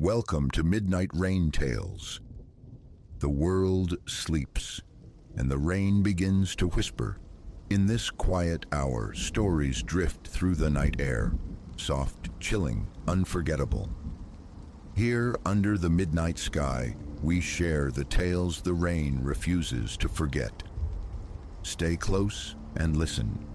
Welcome to Midnight Rain Tales. The world sleeps, and the rain begins to whisper. In this quiet hour, stories drift through the night air, soft, chilling, unforgettable. Here, under the midnight sky, we share the tales the rain refuses to forget. Stay close and listen.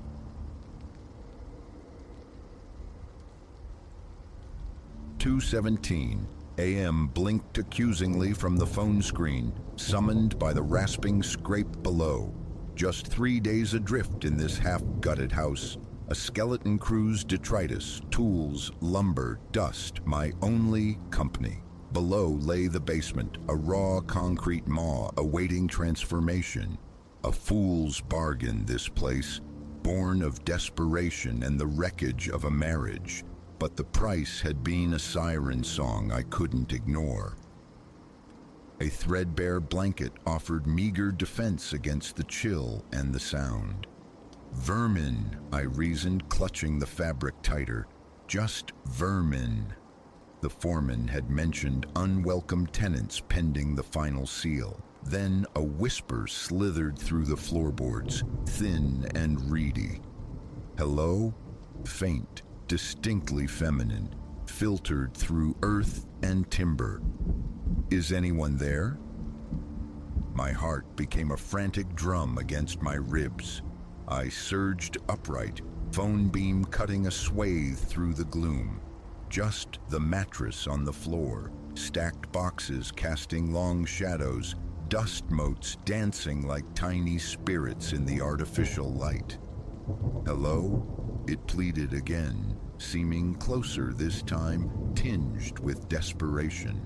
2:17 a.m. blinked accusingly from the phone screen, summoned by the rasping scrape below. Just 3 days adrift in this half-gutted house. A skeleton crew's detritus, tools, lumber, dust, my only company. Below lay the basement, a raw concrete maw awaiting transformation. A fool's bargain, this place, born of desperation and the wreckage of a marriage. But the price had been a siren song I couldn't ignore. A threadbare blanket offered meager defense against the chill and the sound. Vermin, I reasoned, clutching the fabric tighter. Just vermin. The foreman had mentioned unwelcome tenants pending the final seal. Then a whisper slithered through the floorboards, thin and reedy. Hello? Faint, distinctly feminine, filtered through earth and timber. Is anyone there? My heart became a frantic drum against my ribs. I surged upright, phone beam cutting a swathe through the gloom. Just the mattress on the floor, stacked boxes casting long shadows, dust motes dancing like tiny spirits in the artificial light. Hello? It pleaded again, seeming closer this time, tinged with desperation.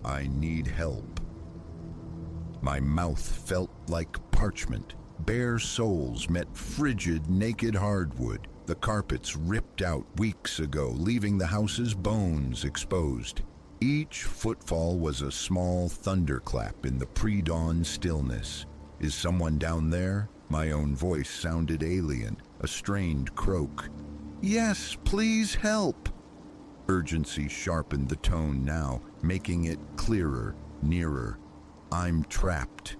I need help. My mouth felt like parchment. Bare soles met frigid, naked hardwood. The carpets ripped out weeks ago, leaving the house's bones exposed. Each footfall was a small thunderclap in the pre-dawn stillness. Is someone down there? My own voice sounded alien, a strained croak. Yes, please help. Urgency sharpened the tone now, making it clearer, nearer. I'm trapped.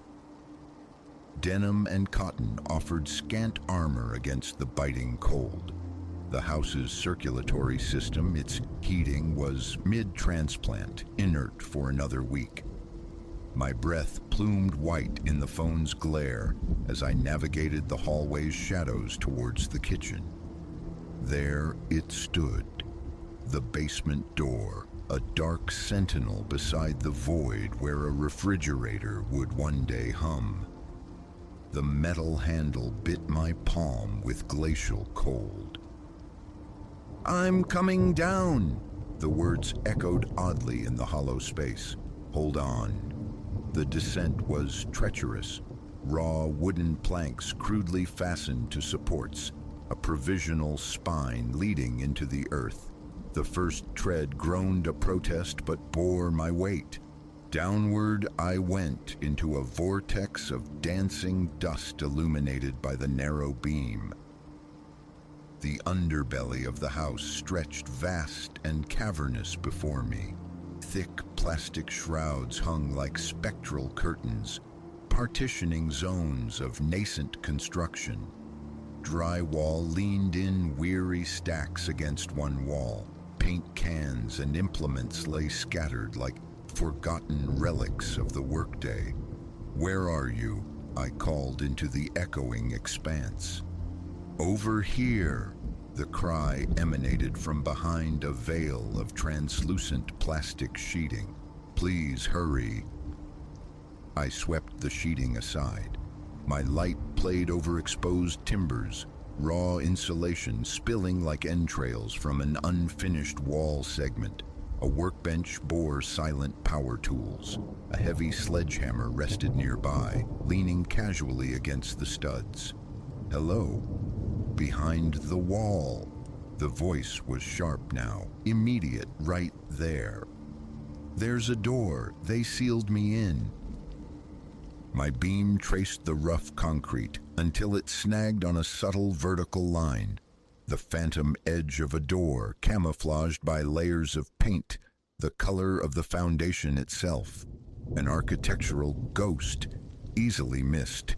Denim and cotton offered scant armor against the biting cold. The house's circulatory system, its heating, was mid-transplant, inert for another week. My breath plumed white in the phone's glare as I navigated the hallway's shadows towards the kitchen. There it stood, the basement door, a dark sentinel beside the void where a refrigerator would one day hum. The metal handle bit my palm with glacial cold. I'm coming down! The words echoed oddly in the hollow space. Hold on. The descent was treacherous. Raw wooden planks crudely fastened to supports, a provisional spine leading into the earth. The first tread groaned a protest but bore my weight. Downward I went into a vortex of dancing dust illuminated by the narrow beam. The underbelly of the house stretched vast and cavernous before me. Thick plastic shrouds hung like spectral curtains, partitioning zones of nascent construction. Drywall leaned in weary stacks against one wall. Paint cans and implements lay scattered like forgotten relics of the workday. Where are you? I called into the echoing expanse. Over here, the cry emanated from behind a veil of translucent plastic sheeting. Please hurry. I swept the sheeting aside. My light played over exposed timbers, raw insulation spilling like entrails from an unfinished wall segment. A workbench bore silent power tools. A heavy sledgehammer rested nearby, leaning casually against the studs. Hello? Behind the wall. The voice was sharp now, immediate, right there. There's a door. They sealed me in. My beam traced the rough concrete until it snagged on a subtle vertical line. The phantom edge of a door, camouflaged by layers of paint, the color of the foundation itself, an architectural ghost, easily missed.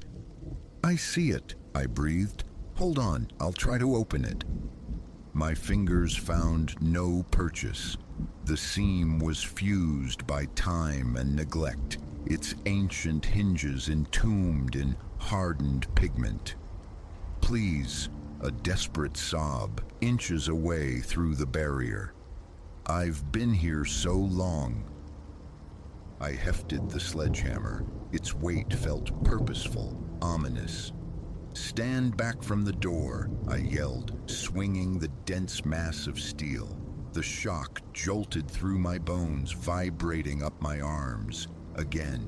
"I see it," I breathed. "Hold on, I'll try to open it." My fingers found no purchase. The seam was fused by time and neglect, its ancient hinges entombed in hardened pigment. "Please," a desperate sob, inches away through the barrier. "I've been here so long." I hefted the sledgehammer. Its weight felt purposeful, ominous. "Stand back from the door," I yelled, swinging the dense mass of steel. The shock jolted through my bones, vibrating up my arms. Again.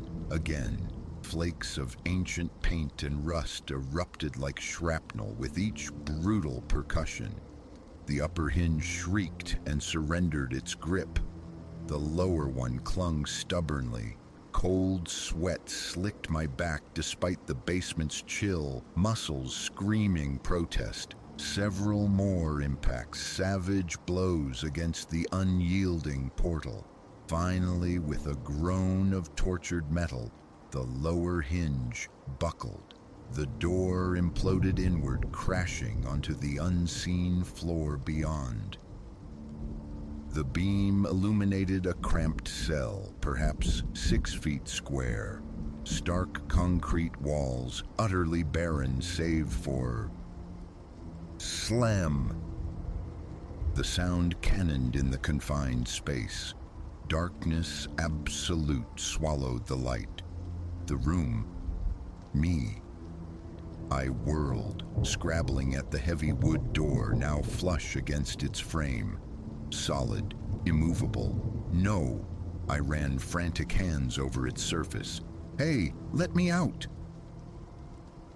Flakes of ancient paint and rust erupted like shrapnel with each brutal percussion. The upper hinge shrieked and surrendered its grip. The lower one clung stubbornly. Cold sweat slicked my back despite the basement's chill, muscles screaming protest. Several more impacts, savage blows against the unyielding portal. Finally, with a groan of tortured metal, the lower hinge buckled. The door imploded inward, crashing onto the unseen floor beyond. The beam illuminated a cramped cell, perhaps 6 feet square. Stark concrete walls, utterly barren save for... Slam! The sound cannoned in the confined space. Darkness absolute swallowed the light. The room. Me. I whirled, scrabbling at the heavy wood door, now flush against its frame. Solid, immovable. "No!" I ran frantic hands over its surface. "Hey, let me out!"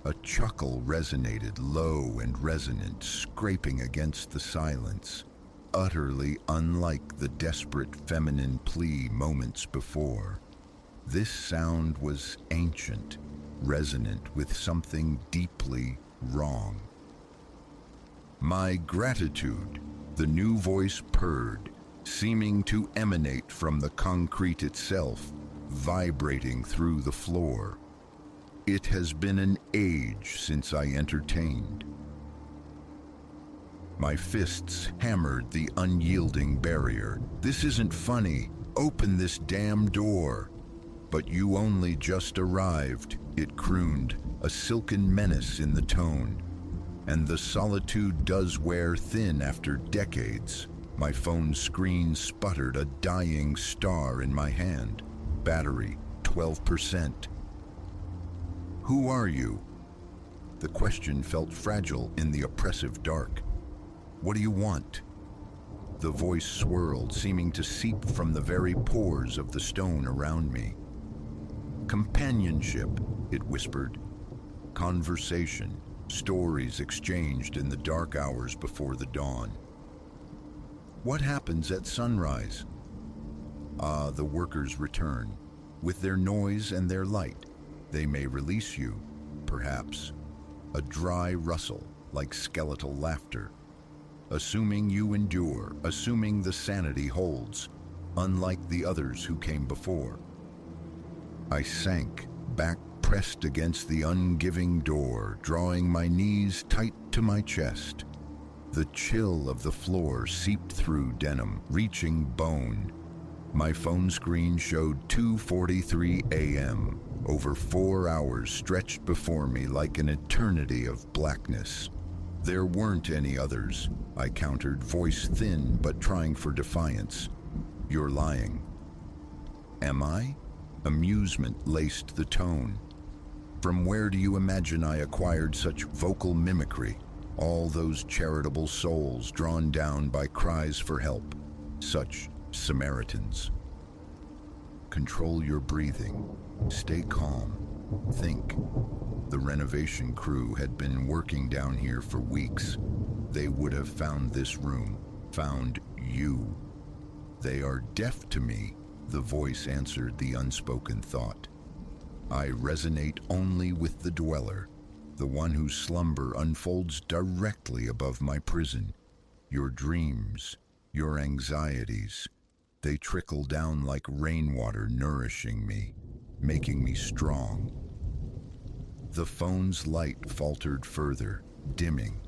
A chuckle resonated, low and resonant, scraping against the silence, utterly unlike the desperate feminine plea moments before. This sound was ancient, resonant with something deeply wrong. "My gratitude," the new voice purred, seeming to emanate from the concrete itself, vibrating through the floor. "It has been an age since I entertained." My fists hammered the unyielding barrier. "This isn't funny. Open this damn door." "But you only just arrived," it crooned, a silken menace in the tone. "And the solitude does wear thin after decades." My phone screen sputtered, a dying star in my hand. Battery, 12%. "Who are you?" The question felt fragile in the oppressive dark. "What do you want?" The voice swirled, seeming to seep from the very pores of the stone around me. "Companionship," it whispered. "Conversation, stories exchanged in the dark hours before the dawn." "What happens at sunrise?" The workers return. With their noise and their light, they may release you, perhaps. A dry rustle, like skeletal laughter. Assuming you endure, assuming the sanity holds, unlike the others who came before. I sank, back pressed against the ungiving door, drawing my knees tight to my chest. The chill of the floor seeped through denim, reaching bone. My phone screen showed 2:43 a.m., over 4 hours stretched before me like an eternity of blackness. "There weren't any others," I countered, voice thin but trying for defiance. "You're lying." "Am I?" Amusement laced the tone. "From where do you imagine I acquired such vocal mimicry? All those charitable souls drawn down by cries for help. Such Samaritans." "Control your breathing. Stay calm. Think." The renovation crew had been working down here for weeks. They would have found this room, found you. "They are deaf to me," the voice answered the unspoken thought. "I resonate only with the dweller, the one whose slumber unfolds directly above my prison. Your dreams, your anxieties, They trickle down like rainwater, nourishing me, making me strong. The phone's light faltered further, dimming.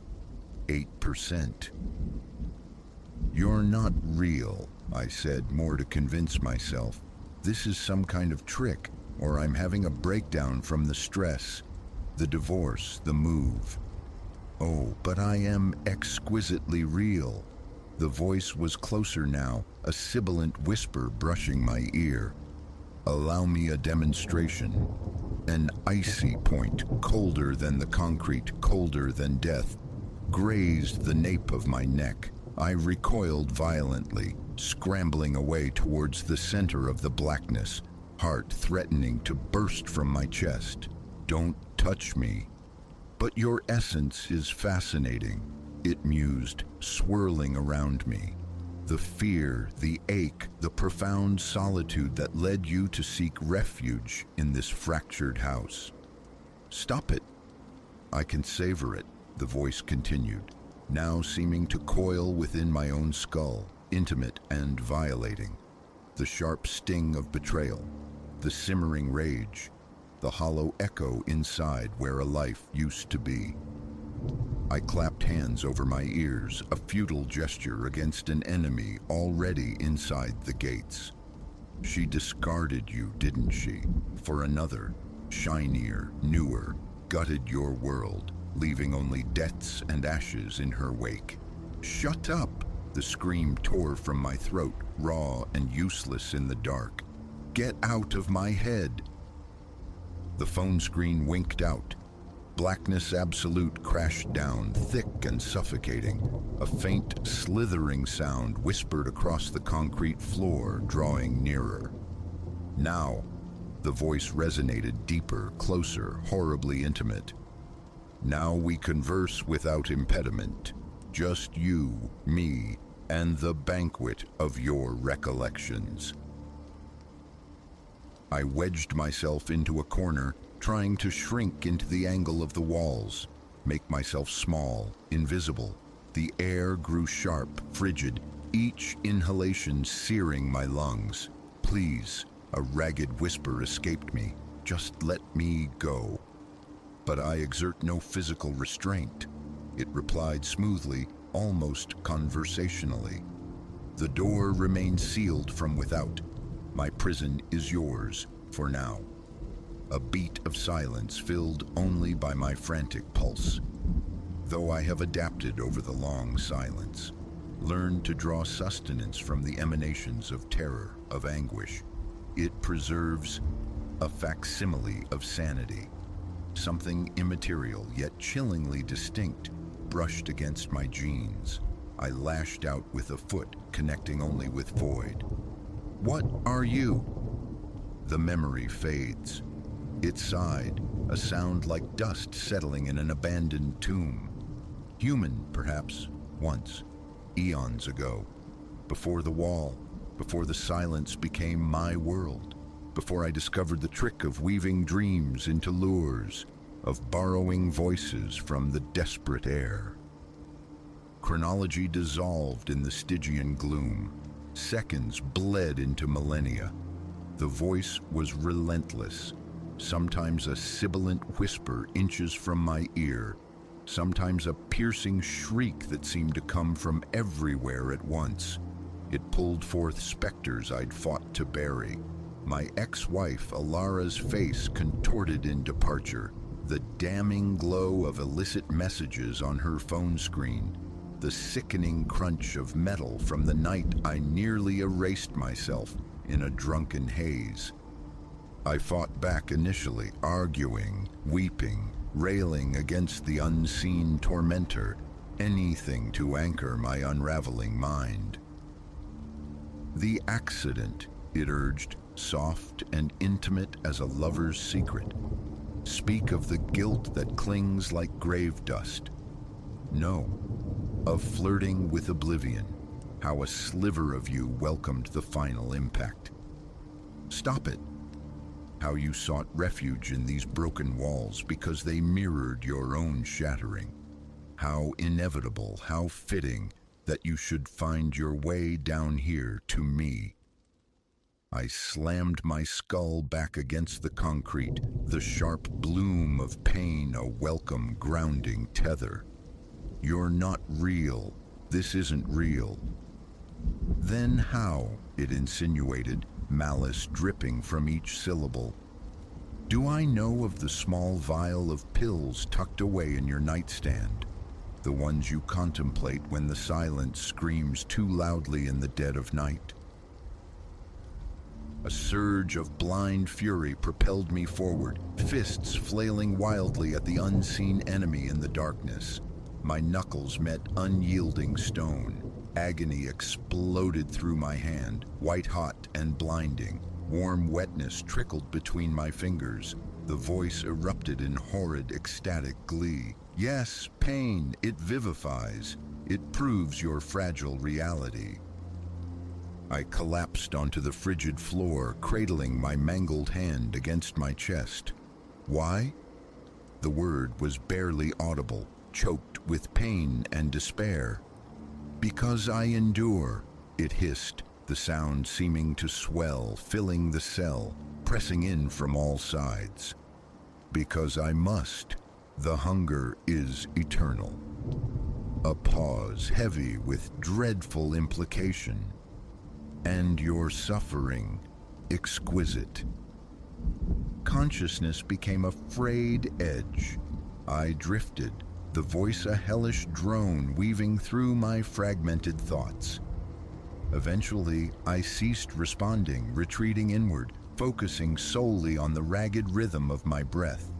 8%. "You're not real," I said, more to convince myself. "This is some kind of trick, or I'm having a breakdown from the stress, the divorce, the move." "Oh, but I am exquisitely real." The voice was closer now, a sibilant whisper brushing my ear. "Allow me a demonstration." An icy point, colder than the concrete, colder than death, grazed the nape of my neck. I recoiled violently, scrambling away towards the center of the blackness, heart threatening to burst from my chest. "Don't touch me." "But your essence is fascinating," it mused, swirling around me. "The fear, the ache, the profound solitude that led you to seek refuge in this fractured house." "Stop it. I can savor it," the voice continued, now seeming to coil within my own skull, intimate and violating. The sharp sting of betrayal, the simmering rage, the hollow echo inside where a life used to be. I clapped hands over my ears, a futile gesture against an enemy already inside the gates. "She discarded you, didn't she? For another, shinier, newer, gutted your world, leaving only debts and ashes in her wake." "Shut up!" The scream tore from my throat, raw and useless in the dark. "Get out of my head!" The phone screen winked out. Blackness absolute crashed down, thick and suffocating. A faint, slithering sound whispered across the concrete floor, drawing nearer. "Now," the voice resonated deeper, closer, horribly intimate. "Now we converse without impediment. Just you, me, and the banquet of your recollections." I wedged myself into a corner, trying to shrink into the angle of the walls, make myself small, invisible. The air grew sharp, frigid, each inhalation searing my lungs. "Please," a ragged whisper escaped me, "just let me go." "But I exert no physical restraint," it replied smoothly, almost conversationally. "The door remains sealed from without. My prison is yours, for now." A beat of silence filled only by my frantic pulse. Though I have adapted over the long silence, learned to draw sustenance from the emanations of terror, of anguish, it preserves a facsimile of sanity. Something immaterial yet chillingly distinct brushed against my jeans. I lashed out with a foot connecting only with void. "What are you?" The memory fades. It sighed, a sound like dust settling in an abandoned tomb. Human, perhaps, once, eons ago. Before the wall, before the silence became my world. Before I discovered the trick of weaving dreams into lures, of borrowing voices from the desperate air. Chronology dissolved in the Stygian gloom. Seconds bled into millennia. The voice was relentless, sometimes a sibilant whisper inches from my ear, sometimes a piercing shriek that seemed to come from everywhere at once. It pulled forth specters I'd fought to bury. My ex-wife Alara's face contorted in departure, the damning glow of illicit messages on her phone screen, the sickening crunch of metal from the night I nearly erased myself in a drunken haze. I fought back initially, arguing, weeping, railing against the unseen tormentor, anything to anchor my unraveling mind. "The accident," it urged, soft and intimate as a lover's secret. "Speak of the guilt that clings like grave dust." "No, of flirting with oblivion, how a sliver of you welcomed the final impact." "Stop it. How you sought refuge in these broken walls because they mirrored your own shattering. How inevitable, how fitting that you should find your way down here to me, I slammed my skull back against the concrete, the sharp bloom of pain a welcome grounding tether. You're not real. This isn't real. Then how? It insinuated, malice dripping from each syllable. Do I know of the small vial of pills tucked away in your nightstand? The ones you contemplate when the silence screams too loudly in the dead of night? A surge of blind fury propelled me forward, fists flailing wildly at the unseen enemy in the darkness. My knuckles met unyielding stone. Agony exploded through my hand, white-hot and blinding. Warm wetness trickled between my fingers. The voice erupted in horrid, ecstatic glee. Yes, pain, it vivifies. It proves your fragile reality. I collapsed onto the frigid floor, cradling my mangled hand against my chest. Why? The word was barely audible, choked with pain and despair. Because I endure, it hissed, the sound seeming to swell, filling the cell, pressing in from all sides. Because I must, the hunger is eternal. A pause heavy with dreadful implication. And your suffering, exquisite. Consciousness became a frayed edge. I drifted, the voice a hellish drone weaving through my fragmented thoughts. Eventually, I ceased responding, retreating inward, focusing solely on the ragged rhythm of my breath.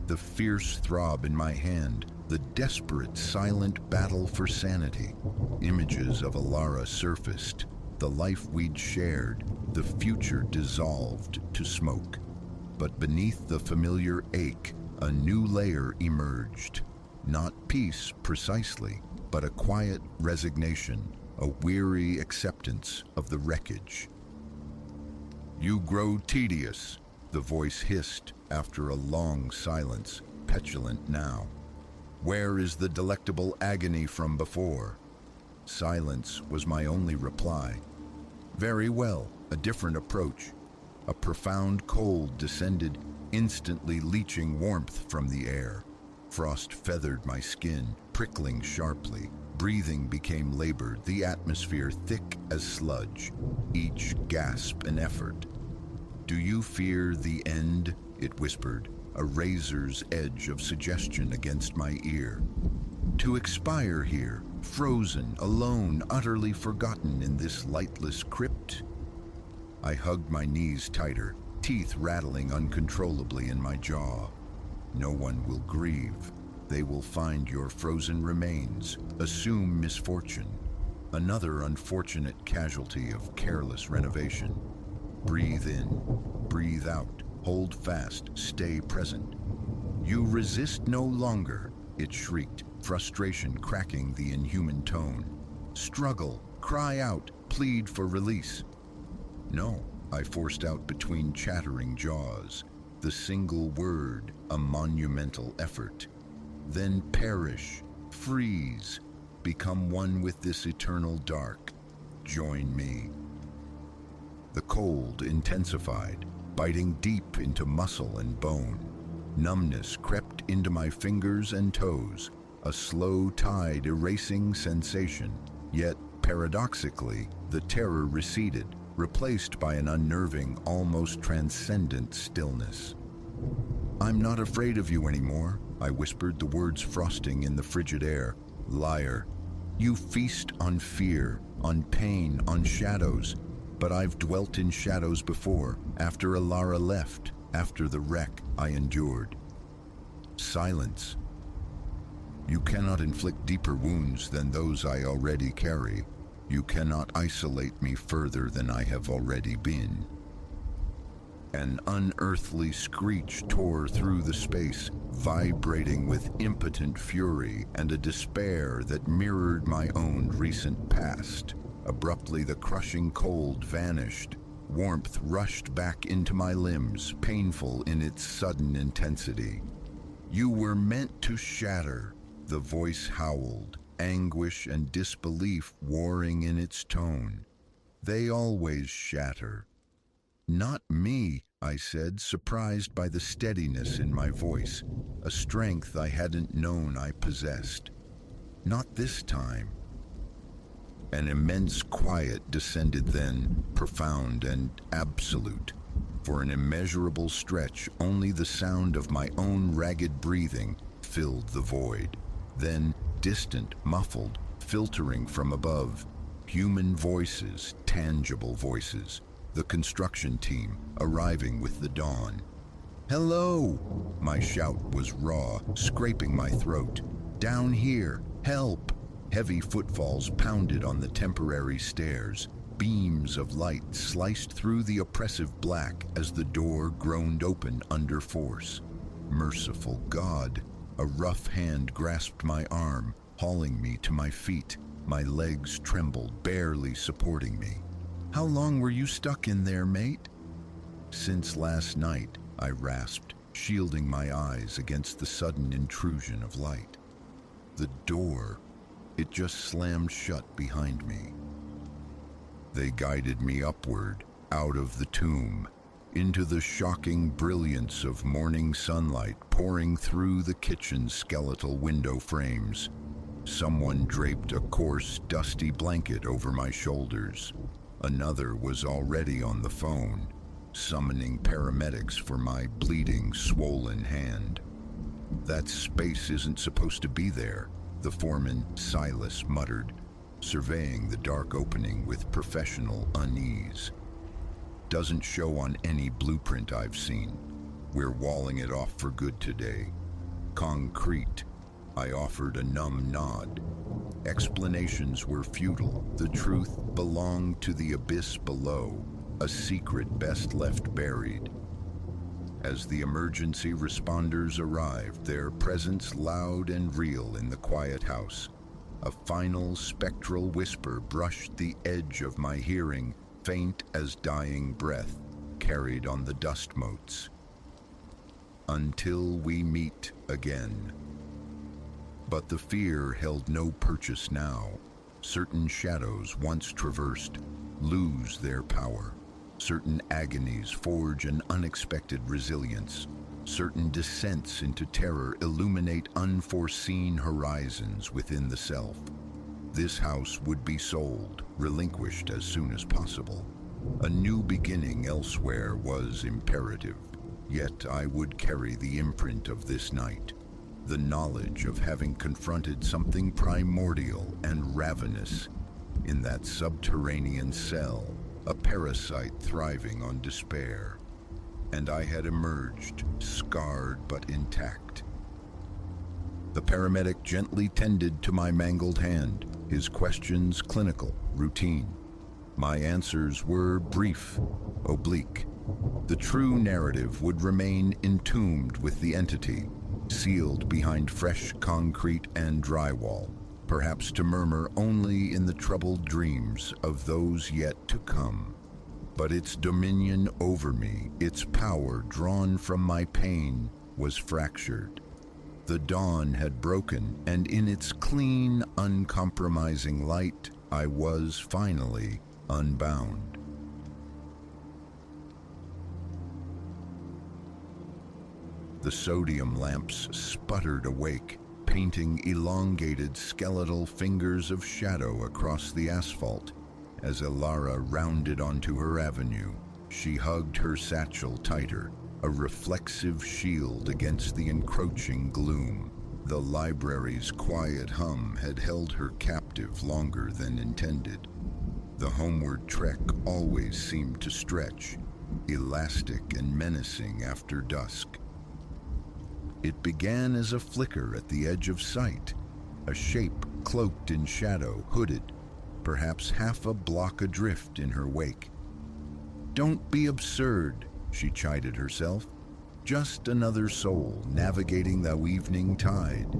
The fierce throb in my hand, the desperate, silent battle for sanity. Images of Alara surfaced. The life we'd shared, the future dissolved to smoke. But beneath the familiar ache, a new layer emerged. Not peace precisely, but a quiet resignation, a weary acceptance of the wreckage. You grow tedious, the voice hissed after a long silence, petulant now. Where is the delectable agony from before? Silence was my only reply. Very well, a different approach. A profound cold descended, instantly leaching warmth from the air. Frost feathered my skin, prickling sharply. Breathing became labored, the atmosphere thick as sludge. Each gasp an effort. Do you fear the end? It whispered, a razor's edge of suggestion against my ear. To expire here, frozen, alone, utterly forgotten in this lightless crypt? I hugged my knees tighter, teeth rattling uncontrollably in my jaw. No one will grieve. They will find your frozen remains, assume misfortune. Another unfortunate casualty of careless renovation. Breathe in, breathe out, hold fast, stay present. You resist no longer, it shrieked, frustration cracking the inhuman tone. Struggle, cry out, plead for release. No, I forced out between chattering jaws. The single word, a monumental effort. Then perish, freeze, become one with this eternal dark. Join me. The cold intensified, biting deep into muscle and bone. Numbness crept into my fingers and toes, a slow tide erasing sensation. Yet, paradoxically, the terror receded, replaced by an unnerving, almost transcendent stillness. I'm not afraid of you anymore, I whispered, the words frosting in the frigid air. Liar. You feast on fear, on pain, on shadows. But I've dwelt in shadows before, after Alara left, after the wreck I endured. Silence. You cannot inflict deeper wounds than those I already carry. You cannot isolate me further than I have already been. An unearthly screech tore through the space, vibrating with impotent fury and a despair that mirrored my own recent past. Abruptly, the crushing cold vanished. Warmth rushed back into my limbs, painful in its sudden intensity. You were meant to shatter, the voice howled, anguish and disbelief warring in its tone. They always shatter. "Not me," I said, surprised by the steadiness in my voice, a strength I hadn't known I possessed. "Not this time." An immense quiet descended then, profound and absolute. For an immeasurable stretch, only the sound of my own ragged breathing filled the void. Then, distant, muffled, filtering from above, human voices, tangible voices. The construction team, arriving with the dawn. "Hello!" My shout was raw, scraping my throat. "Down here! Help!" Heavy footfalls pounded on the temporary stairs. Beams of light sliced through the oppressive black as the door groaned open under force. Merciful God! A rough hand grasped my arm, hauling me to my feet. My legs trembled, barely supporting me. "How long were you stuck in there, mate?" "Since last night," I rasped, shielding my eyes against the sudden intrusion of light. The door, it just slammed shut behind me. They guided me upward, out of the tomb, into the shocking brilliance of morning sunlight pouring through the kitchen's skeletal window frames. Someone draped a coarse, dusty blanket over my shoulders. Another was already on the phone, summoning paramedics for my bleeding, swollen hand. "That space isn't supposed to be there," the foreman, Silas, muttered, surveying the dark opening with professional unease. "Doesn't show on any blueprint I've seen. We're walling it off for good today." "Concrete." I offered a numb nod. Explanations were futile. The truth belonged to the abyss below, a secret best left buried. As the emergency responders arrived, their presence loud and real in the quiet house, a final spectral whisper brushed the edge of my hearing, faint as dying breath, carried on the dust motes. "Until we meet again." But the fear held no purchase now. Certain shadows once traversed lose their power. Certain agonies forge an unexpected resilience. Certain descents into terror illuminate unforeseen horizons within the self. This house would be sold, relinquished as soon as possible. A new beginning elsewhere was imperative, yet I would carry the imprint of this night. The knowledge of having confronted something primordial and ravenous in that subterranean cell, a parasite thriving on despair. And I had emerged, scarred but intact. The paramedic gently tended to my mangled hand, his questions clinical, routine. My answers were brief, oblique. The true narrative would remain entombed with the entity, sealed behind fresh concrete and drywall, perhaps to murmur only in the troubled dreams of those yet to come. But its dominion over me, its power drawn from my pain, was fractured. The dawn had broken, and in its clean, uncompromising light, I was finally unbound. The sodium lamps sputtered awake, painting elongated skeletal fingers of shadow across the asphalt. As Elara rounded onto her avenue, she hugged her satchel tighter, a reflexive shield against the encroaching gloom. The library's quiet hum had held her captive longer than intended. The homeward trek always seemed to stretch, elastic and menacing after dusk. It began as a flicker at the edge of sight, a shape cloaked in shadow, hooded, perhaps half a block adrift in her wake. "Don't be absurd," she chided herself. "Just another soul navigating the evening tide."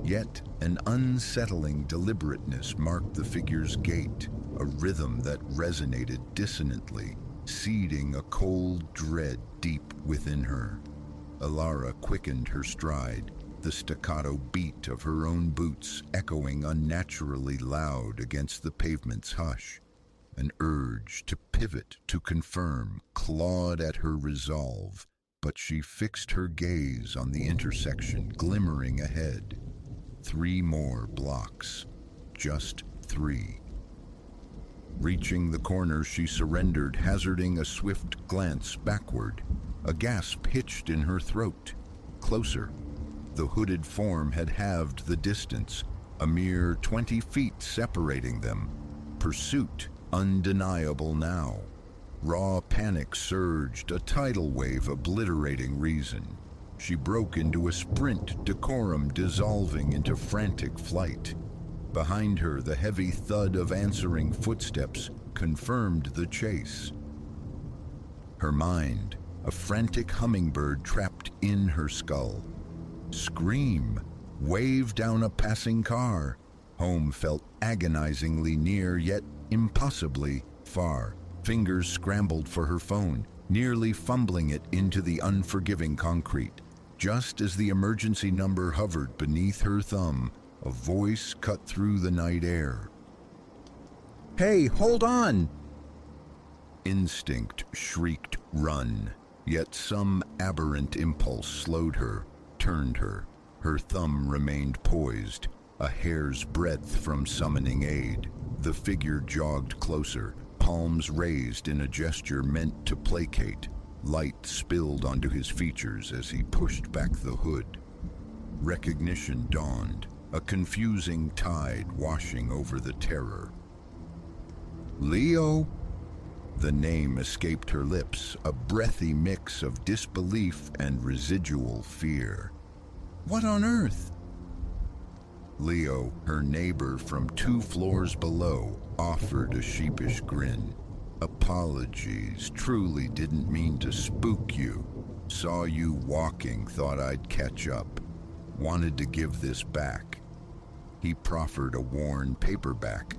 Yet an unsettling deliberateness marked the figure's gait, a rhythm that resonated dissonantly, seeding a cold dread deep within her. Elara quickened her stride, the staccato beat of her own boots echoing unnaturally loud against the pavement's hush. An urge to pivot, to confirm, clawed at her resolve, but she fixed her gaze on the intersection glimmering ahead. 3 more blocks. Just 3. Reaching the corner, she surrendered, hazarding a swift glance backward. A gasp hitched in her throat. Closer. The hooded form had halved the distance, a mere 20 feet separating them. Pursuit undeniable now. Raw panic surged, a tidal wave obliterating reason. She broke into a sprint, decorum dissolving into frantic flight. Behind her, the heavy thud of answering footsteps confirmed the chase. Her mind, a frantic hummingbird trapped in her skull. Scream, wave down a passing car. Home felt agonizingly near, yet impossibly far. Fingers scrambled for her phone, nearly fumbling it into the unforgiving concrete. Just as the emergency number hovered beneath her thumb, a voice cut through the night air. "Hey, hold on!" Instinct shrieked, "Run!" Yet some aberrant impulse slowed her, turned her. Her thumb remained poised, a hair's breadth from summoning aid. The figure jogged closer, palms raised in a gesture meant to placate. Light spilled onto his features as he pushed back the hood. Recognition dawned, a confusing tide washing over the terror. "Leo?" The name escaped her lips, a breathy mix of disbelief and residual fear. "What on earth?" Leo, her neighbor from 2 floors below, offered a sheepish grin. "Apologies, truly didn't mean to spook you. Saw you walking, thought I'd catch up. Wanted to give this back." He proffered a worn paperback,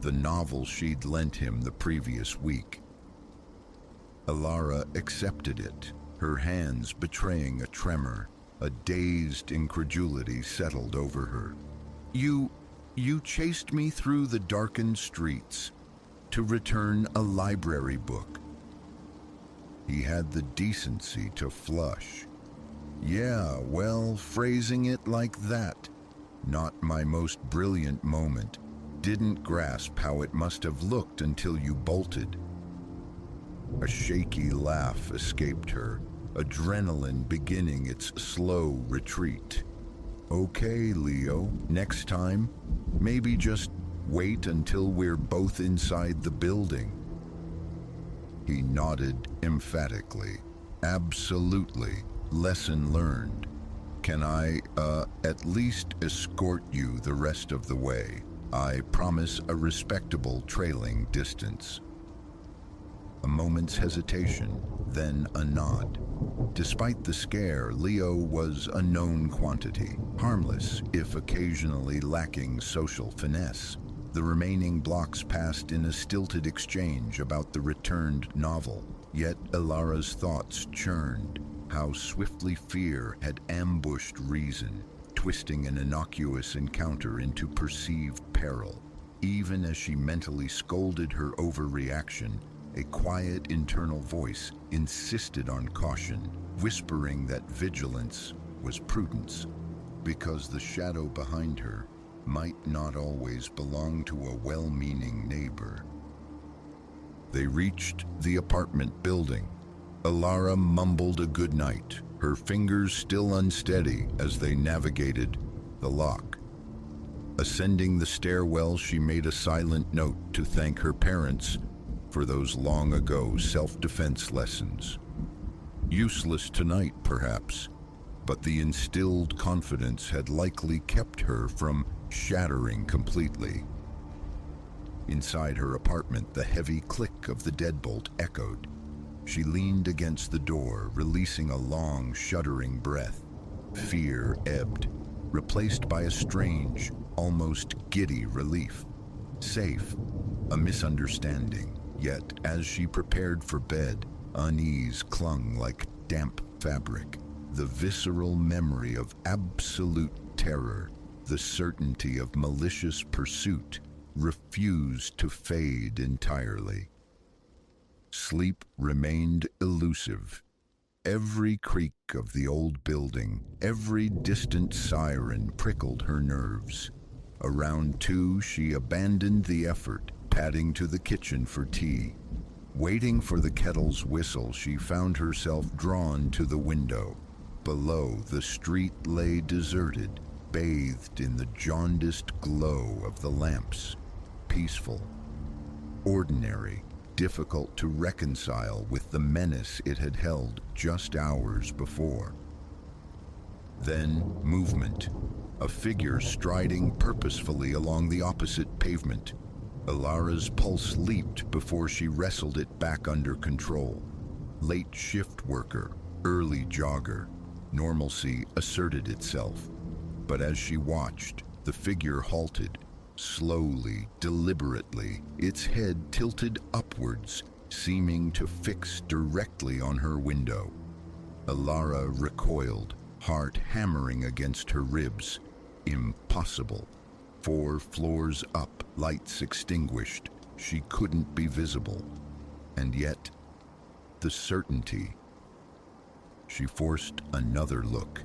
the novel she'd lent him the previous week. Alara accepted it, her hands betraying a tremor. A dazed incredulity settled over her. You chased me through the darkened streets to return a library book." He had the decency to flush. "Yeah, well, phrasing it like that. Not my most brilliant moment. Didn't grasp how it must have looked until you bolted." A shaky laugh escaped her, adrenaline beginning its slow retreat. "Okay, Leo, next time, maybe just wait until we're both inside the building." He nodded emphatically. "Absolutely. Lesson learned. Can I, at least escort you the rest of the way? I promise a respectable trailing distance." A moment's hesitation, then a nod. Despite the scare, Leo was a known quantity, harmless if occasionally lacking social finesse. The remaining blocks passed in a stilted exchange about the returned novel, yet Alara's thoughts churned. How swiftly fear had ambushed reason, twisting an innocuous encounter into perceived peril. Even as she mentally scolded her overreaction, a quiet internal voice insisted on caution, whispering that vigilance was prudence, because the shadow behind her might not always belong to a well-meaning neighbor. They reached the apartment building. Alara mumbled a goodnight, her fingers still unsteady as they navigated the lock. Ascending the stairwell, she made a silent note to thank her parents for those long-ago self-defense lessons. Useless tonight, perhaps, but the instilled confidence had likely kept her from shattering completely. Inside her apartment, the heavy click of the deadbolt echoed. She leaned against the door, releasing a long, shuddering breath. Fear ebbed, replaced by a strange, almost giddy relief. Safe, a misunderstanding. Yet, as she prepared for bed, unease clung like damp fabric. The visceral memory of absolute terror, the certainty of malicious pursuit, refused to fade entirely. Sleep remained elusive. Every creak of the old building, every distant siren prickled her nerves. Around 2, she abandoned the effort, padding to the kitchen for tea. Waiting for the kettle's whistle, she found herself drawn to the window. Below, the street lay deserted, bathed in the jaundiced glow of the lamps. Peaceful, ordinary, difficult to reconcile with the menace it had held just hours before. Then, movement. A figure striding purposefully along the opposite pavement. Ilara's pulse leaped before she wrestled it back under control. Late shift worker, early jogger. Normalcy asserted itself. But as she watched, the figure halted. Slowly, deliberately, its head tilted upwards, seeming to fix directly on her window. Ilara recoiled, heart hammering against her ribs. Impossible. 4 floors up, lights extinguished. She couldn't be visible. And yet, the certainty. She forced another look.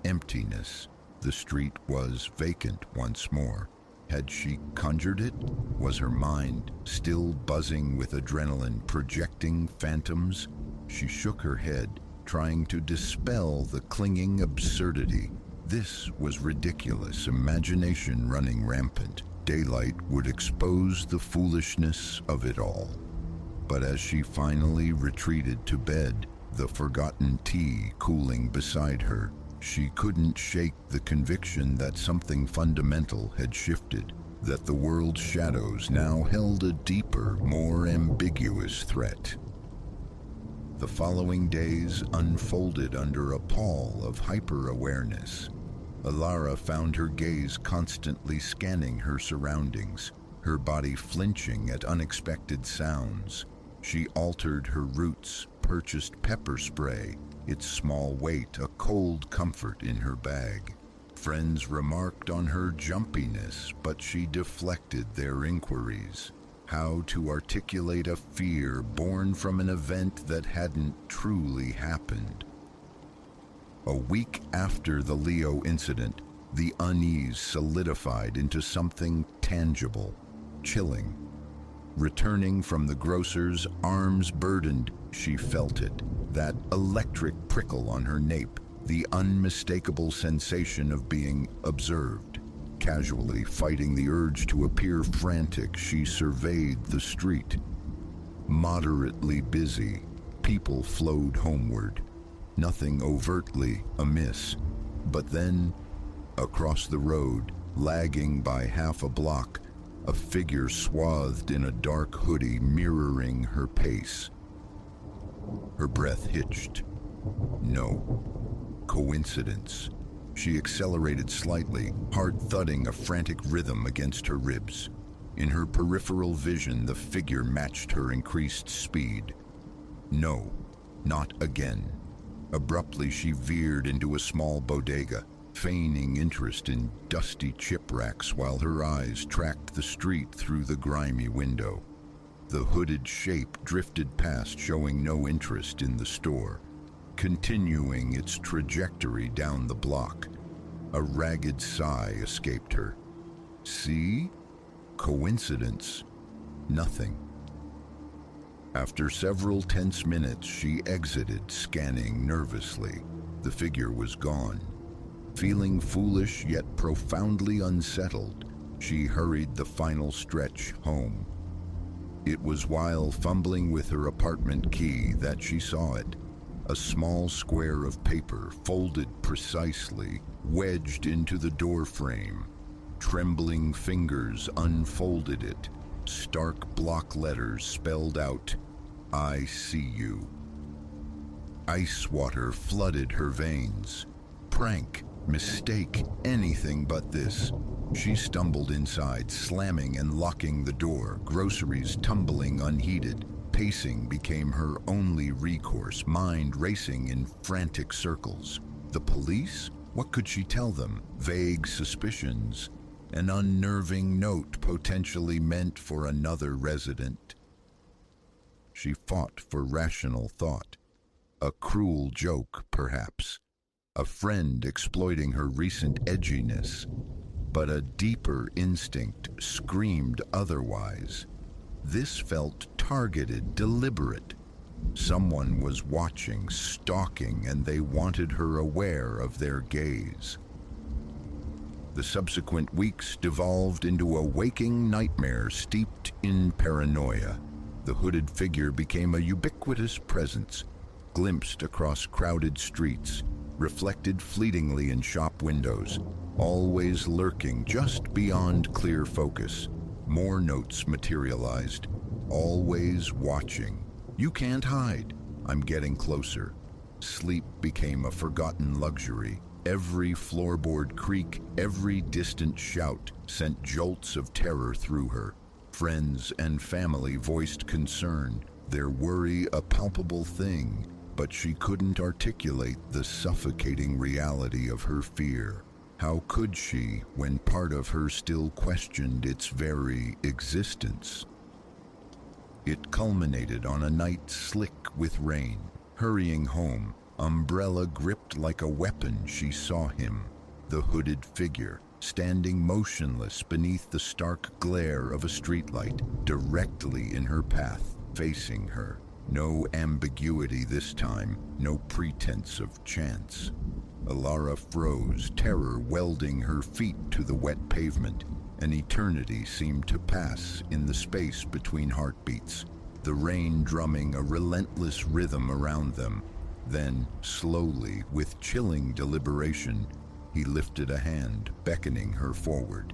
Emptiness. The street was vacant once more. Had she conjured it? Was her mind still buzzing with adrenaline, projecting phantoms? She shook her head, trying to dispel the clinging absurdity. This was ridiculous imagination running rampant. Daylight would expose the foolishness of it all. But as she finally retreated to bed, the forgotten tea cooling beside her, she couldn't shake the conviction that something fundamental had shifted, that the world's shadows now held a deeper, more ambiguous threat. The following days unfolded under a pall of hyper-awareness. Ilara found her gaze constantly scanning her surroundings, her body flinching at unexpected sounds. She altered her routes, purchased pepper spray, its small weight a cold comfort in her bag. Friends remarked on her jumpiness, but she deflected their inquiries. How to articulate a fear born from an event that hadn't truly happened. A week after the Leo incident, the unease solidified into something tangible, chilling. Returning from the grocer's, arms burdened, she felt it, that electric prickle on her nape, the unmistakable sensation of being observed. Casually fighting the urge to appear frantic, she surveyed the street. Moderately busy, people flowed homeward. Nothing overtly amiss. But then, across the road, lagging by half a block, a figure swathed in a dark hoodie mirroring her pace. Her breath hitched. No. Coincidence. She accelerated slightly, heart thudding a frantic rhythm against her ribs. In her peripheral vision, the figure matched her increased speed. No, not again. Abruptly, she veered into a small bodega, feigning interest in dusty chip racks while her eyes tracked the street through the grimy window. The hooded shape drifted past, showing no interest in the store, continuing its trajectory down the block. A ragged sigh escaped her. See? Coincidence? Nothing. After several tense minutes, she exited, scanning nervously. The figure was gone. Feeling foolish yet profoundly unsettled, she hurried the final stretch home. It was while fumbling with her apartment key that she saw it. A small square of paper, folded precisely, wedged into the door frame. Trembling fingers unfolded it. Stark block letters spelled out, "I see you." Ice water flooded her veins. Prank, mistake, anything but this. She stumbled inside, slamming and locking the door, groceries tumbling unheeded. Pacing became her only recourse, mind racing in frantic circles. The police? What could she tell them? Vague suspicions. an unnerving note potentially meant for another resident. She fought for rational thought. A cruel joke, perhaps. A friend exploiting her recent edginess. But a deeper instinct screamed otherwise. This felt targeted, deliberate. Someone was watching, stalking, and they wanted her aware of their gaze. The subsequent weeks devolved into a waking nightmare steeped in paranoia. The hooded figure became a ubiquitous presence, glimpsed across crowded streets, reflected fleetingly in shop windows, always lurking just beyond clear focus. More notes materialized, always watching. You can't hide. I'm getting closer. Sleep became a forgotten luxury. Every floorboard creak, every distant shout sent jolts of terror through her. Friends and family voiced concern, their worry a palpable thing, but she couldn't articulate the suffocating reality of her fear. How could she, when part of her still questioned its very existence? It culminated on a night slick with rain. Hurrying home, umbrella gripped like a weapon, she saw him, the hooded figure, standing motionless beneath the stark glare of a streetlight, directly in her path, facing her. No ambiguity this time, no pretense of chance. Alara froze, terror welding her feet to the wet pavement. An eternity seemed to pass in the space between heartbeats, the rain drumming a relentless rhythm around them. Then, slowly, with chilling deliberation, he lifted a hand, beckoning her forward.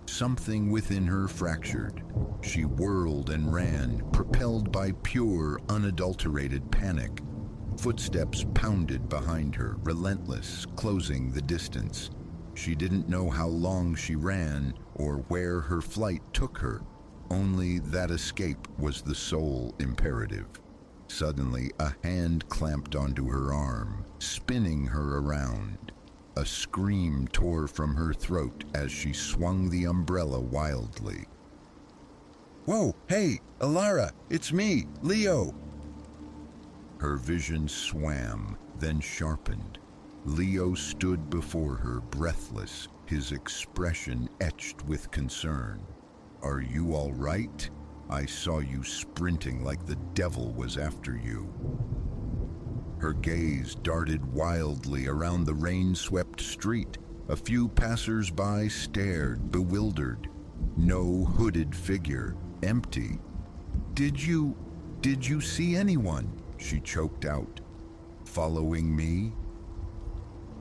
Something within her fractured. She whirled and ran, propelled by pure, unadulterated panic. Footsteps pounded behind her, relentless, closing the distance. She didn't know how long she ran or where her flight took her. Only that escape was the sole imperative. Suddenly, a hand clamped onto her arm, spinning her around. A scream tore from her throat as she swung the umbrella wildly. "Whoa, hey, Alara, it's me, Leo!" Her vision swam, then sharpened. Leo stood before her, breathless, his expression etched with concern. "Are you all right? I saw you sprinting like the devil was after you." Her gaze darted wildly around the rain-swept street. A few passers-by stared, bewildered. No hooded figure, empty. Did you see anyone?" she choked out. "Following me?"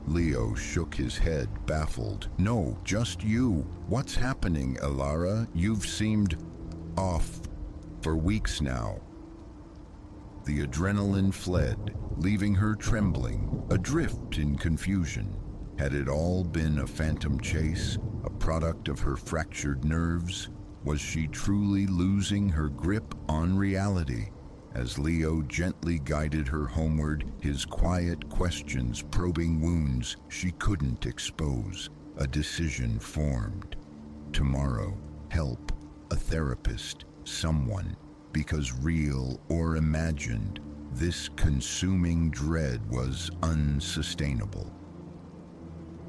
Leo shook his head, baffled. "No, just you. What's happening, Alara? You've seemed off for weeks now." The adrenaline fled, leaving her trembling, adrift in confusion. Had it all been a phantom chase, a product of her fractured nerves? Was she truly losing her grip on reality? As Leo gently guided her homeward, his quiet questions probing wounds she couldn't expose, a decision formed. Tomorrow, help, a therapist, someone, because real or imagined, this consuming dread was unsustainable.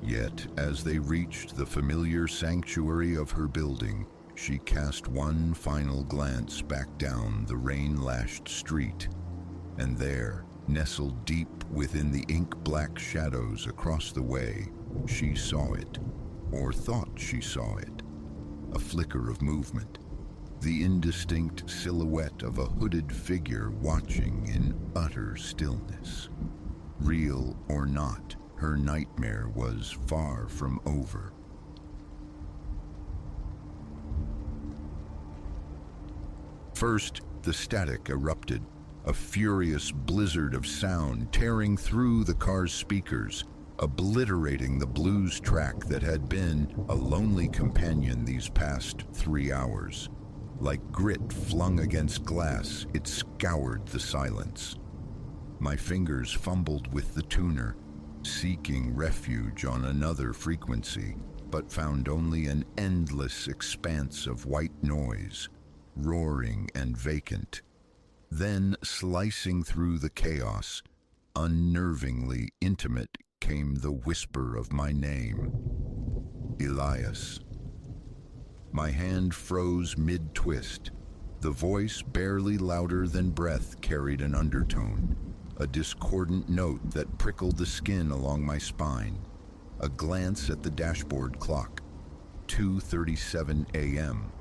Yet, as they reached the familiar sanctuary of her building, she cast one final glance back down the rain-lashed street, and there, nestled deep within the ink-black shadows across the way, she saw it, or thought she saw it, a flicker of movement, the indistinct silhouette of a hooded figure watching in utter stillness. Real or not, her nightmare was far from over. First, the static erupted, a furious blizzard of sound tearing through the car's speakers, obliterating the blues track that had been a lonely companion these past 3 hours. Like grit flung against glass, it scoured the silence. My fingers fumbled with the tuner, seeking refuge on another frequency, but found only an endless expanse of white noise, roaring and vacant. Then, slicing through the chaos, unnervingly intimate, came the whisper of my name. Elias. My hand froze mid-twist. The voice, barely louder than breath, carried an undertone, a discordant note that prickled the skin along my spine. A glance at the dashboard clock. 2:37 a.m.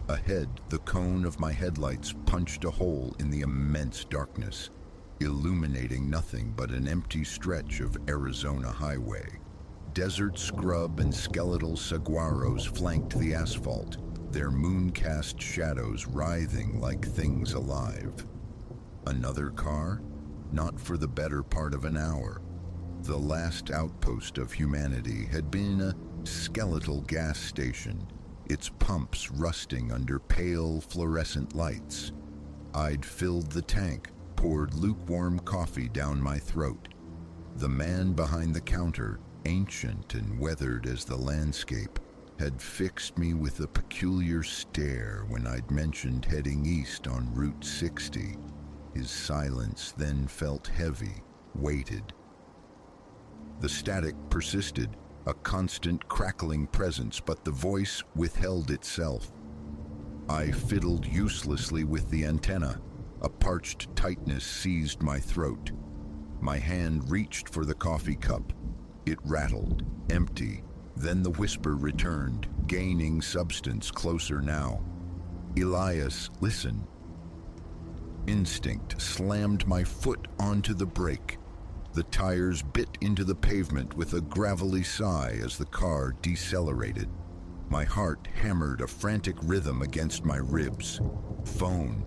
Ahead, the cone of my headlights punched a hole in the immense darkness, illuminating nothing but an empty stretch of Arizona highway. Desert scrub and skeletal saguaros flanked the asphalt, their moon-cast shadows writhing like things alive. Another car? Not for the better part of an hour. The last outpost of humanity had been a skeletal gas station, its pumps rusting under pale fluorescent lights. I'd filled the tank, poured lukewarm coffee down my throat. The man behind the counter, ancient and weathered as the landscape, had fixed me with a peculiar stare when I'd mentioned heading east on Route 60. His silence then felt heavy, weighted. The static persisted, a constant crackling presence, but the voice withheld itself. I fiddled uselessly with the antenna. A parched tightness seized my throat. My hand reached for the coffee cup. It rattled, empty. Then the whisper returned, gaining substance, closer now. Elias, listen. Instinct slammed my foot onto the brake. The tires bit into the pavement with a gravelly sigh as the car decelerated. My heart hammered a frantic rhythm against my ribs. Phone.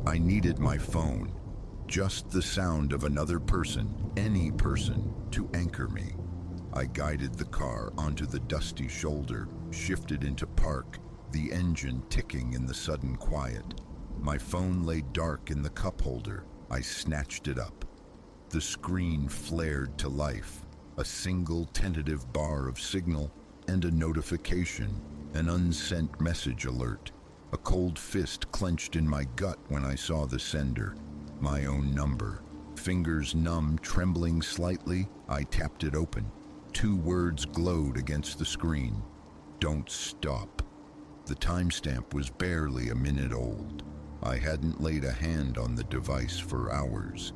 I needed my phone. Just the sound of another person, any person, to anchor me. I guided the car onto the dusty shoulder, shifted into park, the engine ticking in the sudden quiet. My phone lay dark in the cup holder. I snatched it up. The screen flared to life, a single tentative bar of signal and a notification, an unsent message alert. A cold fist clenched in my gut when I saw the sender, my own number. Fingers numb, trembling slightly, I tapped it open. 2 words glowed against the screen. Don't stop. The timestamp was barely a minute old. I hadn't laid a hand on the device for hours.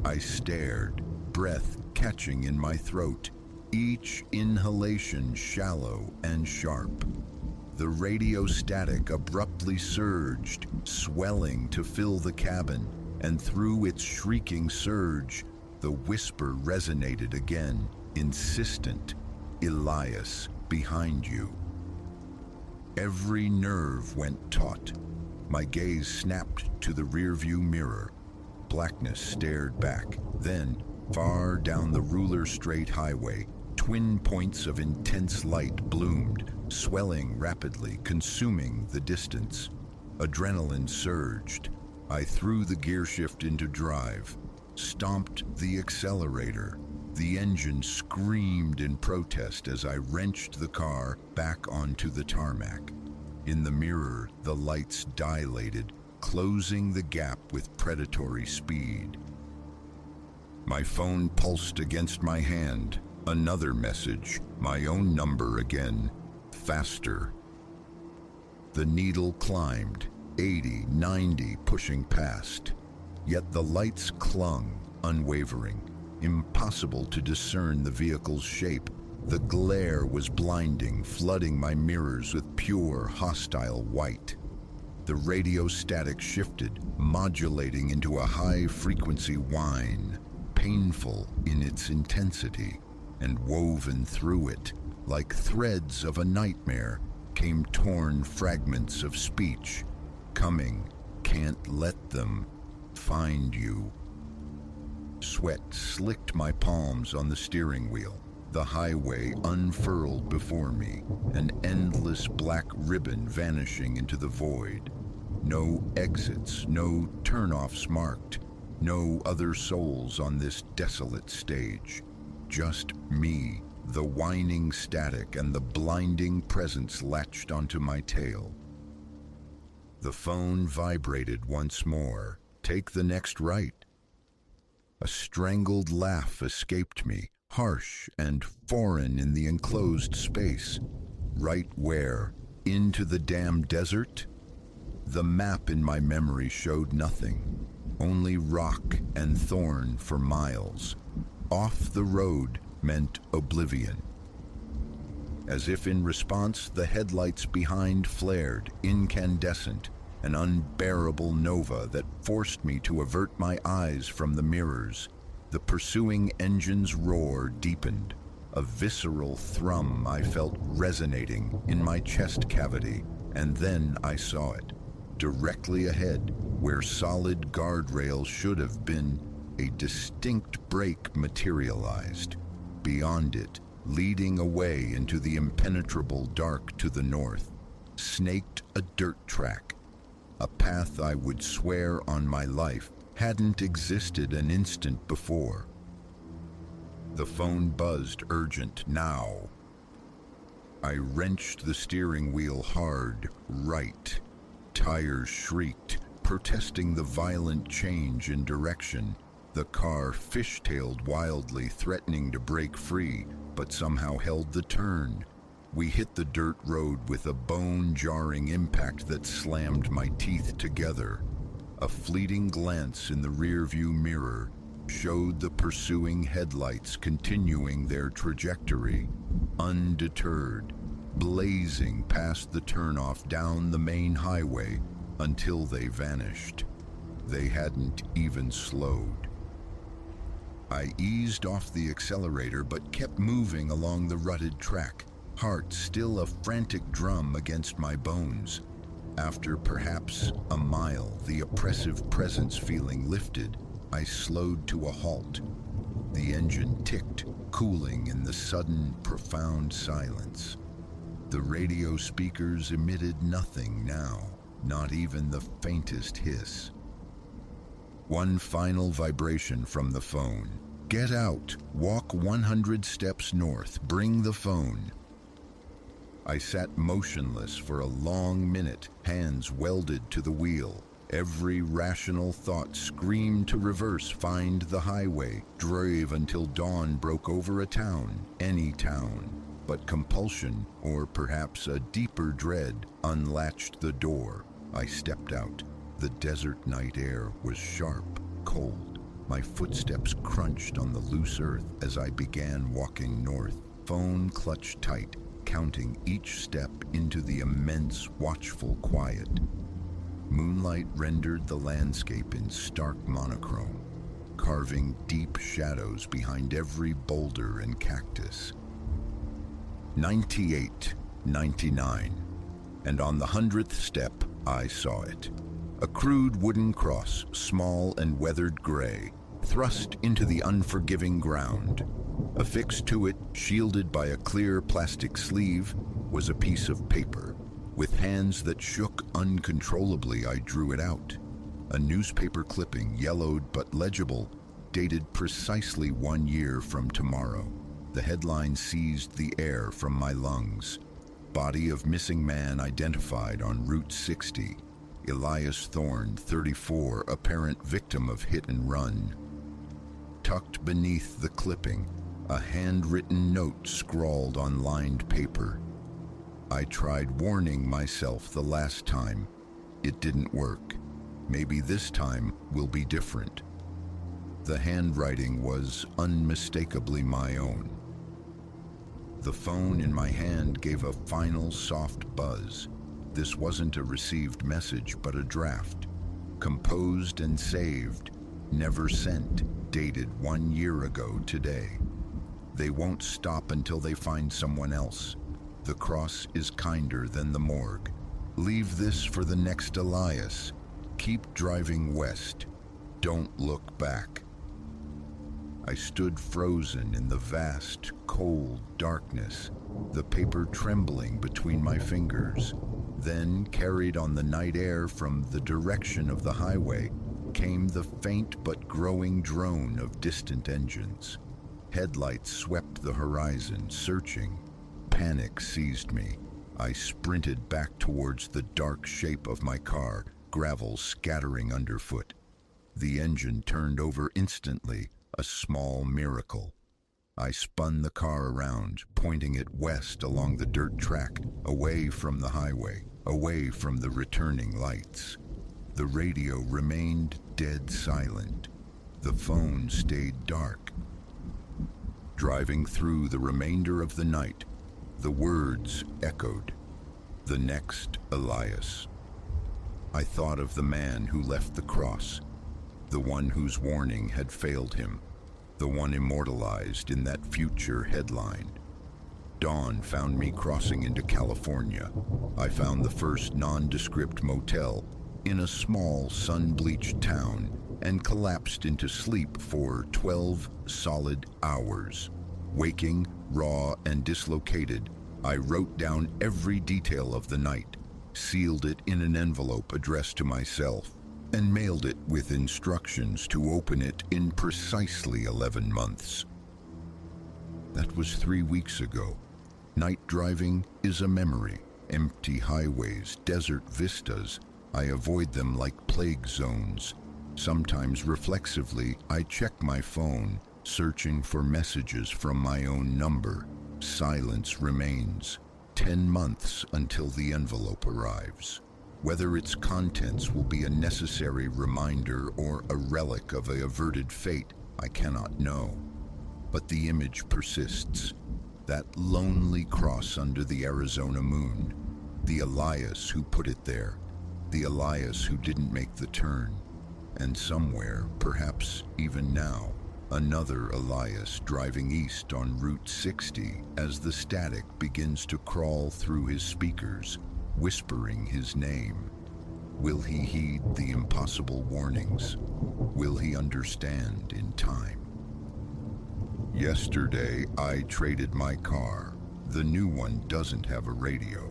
I stared, breath catching in my throat, each inhalation shallow and sharp. The radio static abruptly surged, swelling to fill the cabin, and through its shrieking surge, the whisper resonated again, insistent. Elias, behind you. Every nerve went taut. My gaze snapped to the rearview mirror. Blackness stared back. Then, far down the ruler-straight highway, twin points of intense light bloomed, swelling rapidly, consuming the distance. Adrenaline surged. I threw the gear shift into drive, stomped the accelerator. The engine screamed in protest as I wrenched the car back onto the tarmac. In the mirror, the lights dilated, closing the gap with predatory speed. My phone pulsed against my hand. Another message, my own number again. Faster. The needle climbed, 80, 90, pushing past. Yet the lights clung, unwavering. Impossible to discern the vehicle's shape. The glare was blinding, flooding my mirrors with pure, hostile white. The radio static shifted, modulating into a high-frequency whine, painful in its intensity, and woven through it, like threads of a nightmare, came torn fragments of speech. Coming, can't let them find you. Sweat slicked my palms on the steering wheel. The highway unfurled before me, an endless black ribbon vanishing into the void. No exits, no turnoffs marked, no other souls on this desolate stage. Just me, The whining static and the blinding presence latched onto my tail. The phone vibrated once more. Take the next right. A strangled laugh escaped me, harsh and foreign in the enclosed space. Right where? Into the damn desert? The map in my memory showed nothing, only rock and thorn for miles. Off the road meant oblivion. As if in response, the headlights behind flared, incandescent, an unbearable nova that forced me to avert my eyes from the mirrors. The pursuing engine's roar deepened, a visceral thrum I felt resonating in my chest cavity, and then I saw it. Directly ahead, where solid guardrails should have been, a distinct break materialized. Beyond it, leading away into the impenetrable dark to the north, snaked a dirt track, a path I would swear on my life hadn't existed an instant before. The phone buzzed urgent now. I wrenched the steering wheel hard, right. Tires shrieked, protesting the violent change in direction. The car fishtailed wildly, threatening to break free, but somehow held the turn. We hit the dirt road with a bone-jarring impact that slammed my teeth together. A fleeting glance in the rearview mirror showed the pursuing headlights continuing their trajectory, undeterred, blazing past the turnoff down the main highway until they vanished. They hadn't even slowed. I eased off the accelerator but kept moving along the rutted track, heart still a frantic drum against my bones. After perhaps a mile, the oppressive presence feeling lifted. I slowed to a halt. The engine ticked, cooling in the sudden, profound silence. The radio speakers emitted nothing now, not even the faintest hiss. One final vibration from the phone. Get out, walk 100 steps north, bring the phone. I sat motionless for a long minute, hands welded to the wheel. Every rational thought screamed to reverse, find the highway, drove until dawn broke over a town, any town. But compulsion, or perhaps a deeper dread, unlatched the door. I stepped out. The desert night air was sharp, cold. My footsteps crunched on the loose earth as I began walking north. Phone clutched tight, counting each step into the immense, watchful quiet. Moonlight rendered the landscape in stark monochrome, carving deep shadows behind every boulder and cactus. 98, 99, and on the 100th step, I saw it. A crude wooden cross, small and weathered gray, thrust into the unforgiving ground. Affixed to it, shielded by a clear plastic sleeve, was a piece of paper. With hands that shook uncontrollably, I drew it out. A newspaper clipping, yellowed but legible, dated precisely 1 year from tomorrow. The headline seized the air from my lungs. Body of missing man identified on Route 60. Elias Thorne, 34, apparent victim of hit and run. Tucked beneath the clipping, a handwritten note scrawled on lined paper. I tried warning myself the last time. It didn't work. Maybe this time will be different. The handwriting was unmistakably my own. The phone in my hand gave a final soft buzz. This wasn't a received message, but a draft. Composed and saved, never sent, dated 1 year ago today. They won't stop until they find someone else. The cross is kinder than the morgue. Leave this for the next Elias. Keep driving west. Don't look back. I stood frozen in the vast, cold darkness, the paper trembling between my fingers. Then, carried on the night air from the direction of the highway, came the faint but growing drone of distant engines. Headlights swept the horizon, searching. Panic seized me. I sprinted back towards the dark shape of my car, gravel scattering underfoot. The engine turned over instantly, a small miracle. I spun the car around, pointing it west along the dirt track, away from the highway, away from the returning lights. The radio remained dead silent. The phone stayed dark. Driving through the remainder of the night, the words echoed. The next Elias. I thought of the man who left the cross, the one whose warning had failed him, the one immortalized in that future headline. Dawn found me crossing into California. I found the first nondescript motel in a small, sun-bleached town and collapsed into sleep for 12 solid hours. Waking, raw and dislocated, I wrote down every detail of the night, sealed it in an envelope addressed to myself, and mailed it with instructions to open it in precisely 11 months. That was 3 weeks ago. Night driving is a memory. Empty highways, desert vistas. I avoid them like plague zones. Sometimes reflexively, I check my phone, searching for messages from my own number. Silence remains. 10 months until the envelope arrives. Whether its contents will be a necessary reminder or a relic of an averted fate, I cannot know. But the image persists. That lonely cross under the Arizona moon. The Elias who put it there. The Elias who didn't make the turn. And somewhere, perhaps even now, another Elias driving east on Route 60 as the static begins to crawl through his speakers, whispering his name. Will he heed the impossible warnings? Will he understand in time? Yesterday, I traded my car. The new one doesn't have a radio.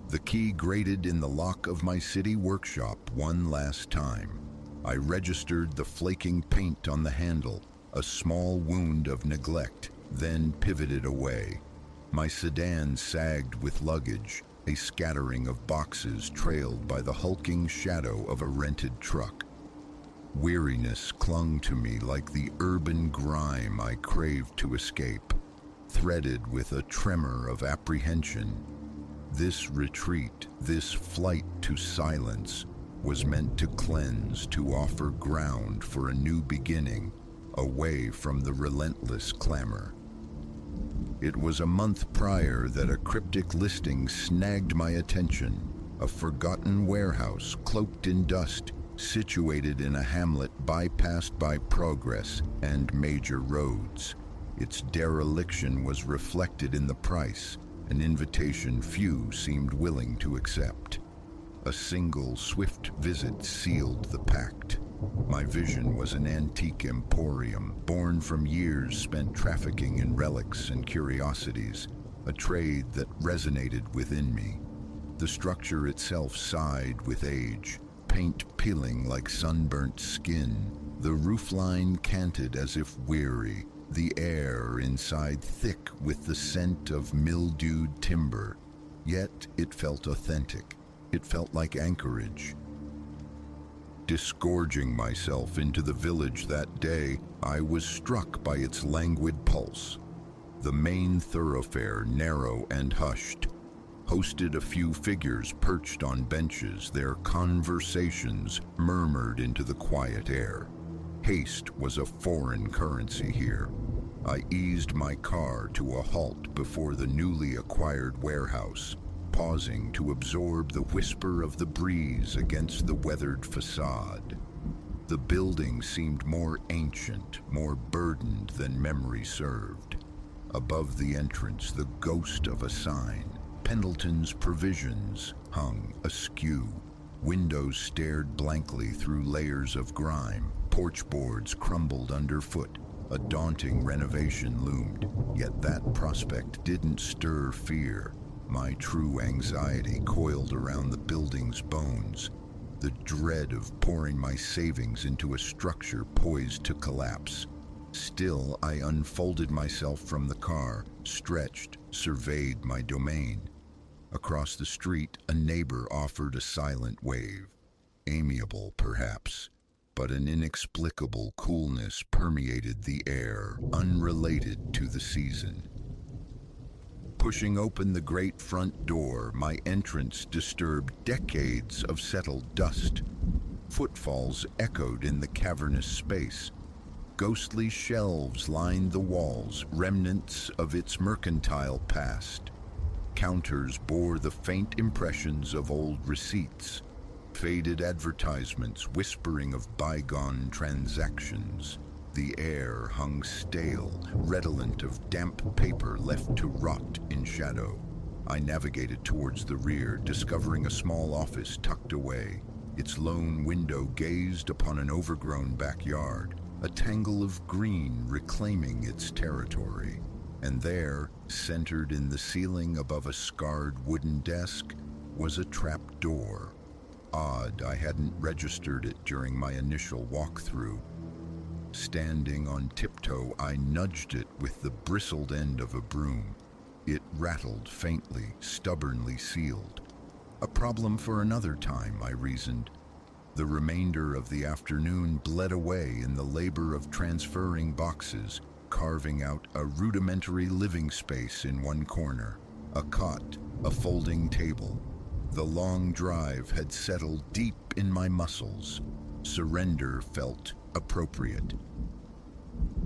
The key grated in the lock of my city workshop one last time. I registered the flaking paint on the handle, a small wound of neglect, then pivoted away. My sedan sagged with luggage, a scattering of boxes trailed by the hulking shadow of a rented truck. Weariness clung to me like the urban grime I craved to escape, threaded with a tremor of apprehension. This retreat, this flight to silence, was meant to cleanse, to offer ground for a new beginning, away from the relentless clamor. It was a month prior that a cryptic listing snagged my attention, a forgotten warehouse cloaked in dust, situated in a hamlet bypassed by progress and major roads. Its dereliction was reflected in the price, an invitation few seemed willing to accept. A single swift visit sealed the pact. My vision was an antique emporium, born from years spent trafficking in relics and curiosities, a trade that resonated within me. The structure itself sighed with age, paint peeling like sunburnt skin. The roofline canted as if weary, the air inside thick with the scent of mildewed timber. Yet it felt authentic. It felt like anchorage. Disgorging myself into the village that day, I was struck by its languid pulse. The main thoroughfare, narrow and hushed, hosted a few figures perched on benches, their conversations murmured into the quiet air. Haste was a foreign currency here. I eased my car to a halt before the newly acquired warehouse, pausing to absorb the whisper of the breeze against the weathered facade. The building seemed more ancient, more burdened than memory served. Above the entrance, the ghost of a sign, Pendleton's Provisions, hung askew. Windows stared blankly through layers of grime. Porch boards crumbled underfoot. A daunting renovation loomed, yet that prospect didn't stir fear. My true anxiety coiled around the building's bones. the dread of pouring my savings into a structure poised to collapse. Still, I unfolded myself from the car, stretched, surveyed my domain. Across the street, a neighbor offered a silent wave. Amiable, perhaps, but an inexplicable coolness permeated the air, unrelated to the season. Pushing open the great front door, my entrance disturbed decades of settled dust. Footfalls echoed in the cavernous space. Ghostly shelves lined the walls, remnants of its mercantile past. Counters bore the faint impressions of old receipts, faded advertisements whispering of bygone transactions. The air hung stale, redolent of damp paper left to rot in shadow. I navigated towards the rear, discovering a small office tucked away. Its lone window gazed upon an overgrown backyard, a tangle of green reclaiming its territory. And there, centered in the ceiling above a scarred wooden desk, was a trap door. Odd I hadn't registered it during my initial walkthrough. Standing on tiptoe, I nudged it with the bristled end of a broom. It rattled faintly, stubbornly sealed. A problem for another time, I reasoned. The remainder of the afternoon bled away in the labor of transferring boxes, carving out a rudimentary living space in one corner. A cot, a folding table. The long drive had settled deep in my muscles. Surrender felt appropriate.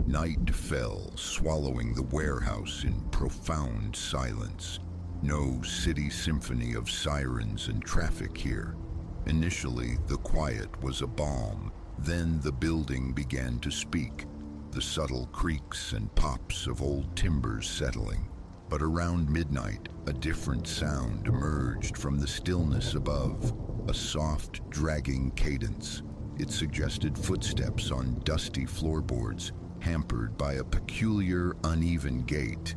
Night fell, swallowing the warehouse in profound silence. No city symphony of sirens and traffic here. Initially, the quiet was a balm. Then the building began to speak, the subtle creaks and pops of old timbers settling. But around midnight, a different sound emerged from the stillness above, a soft, dragging cadence. It suggested footsteps on dusty floorboards, hampered by a peculiar, uneven gait.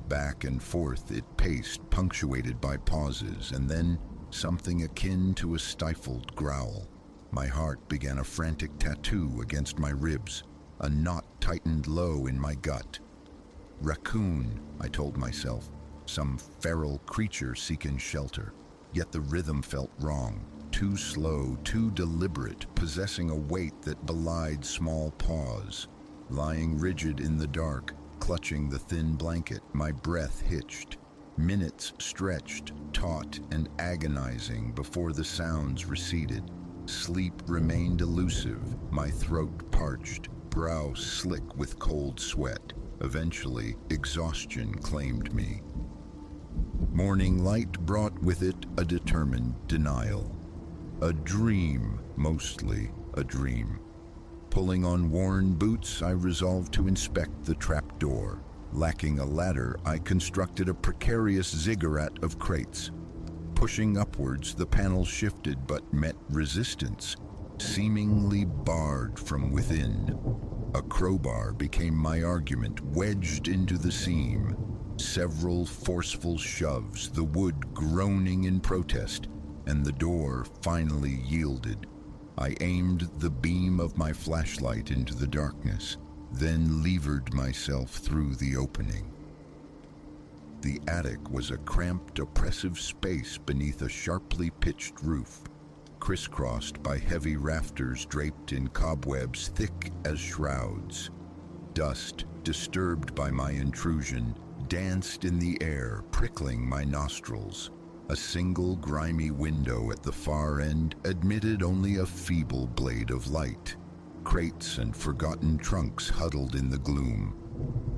Back and forth it paced, punctuated by pauses, and then something akin to a stifled growl. My heart began a frantic tattoo against my ribs. A knot tightened low in my gut. Raccoon, I told myself, some feral creature seeking shelter. Yet the rhythm felt wrong, too slow, too deliberate, possessing a weight that belied small paws. Lying rigid in the dark, clutching the thin blanket, my breath hitched. Minutes stretched, taut and agonizing before the sounds receded. Sleep remained elusive, my throat parched, brow slick with cold sweat. Eventually, exhaustion claimed me. Morning light brought with it a determined denial. A dream, mostly a dream. Pulling on worn boots, I resolved to inspect the trapdoor. Lacking a ladder, I constructed a precarious ziggurat of crates. Pushing upwards, the panel shifted but met resistance, seemingly barred from within. A crowbar became my argument, wedged into the seam. Several forceful shoves, the wood groaning in protest, and the door finally yielded. I aimed the beam of my flashlight into the darkness, then levered myself through the opening. The attic was a cramped, oppressive space beneath a sharply pitched roof, crisscrossed by heavy rafters draped in cobwebs thick as shrouds. Dust, disturbed by my intrusion, danced in the air, prickling my nostrils. A single grimy window at the far end admitted only a feeble blade of light. Crates and forgotten trunks huddled in the gloom.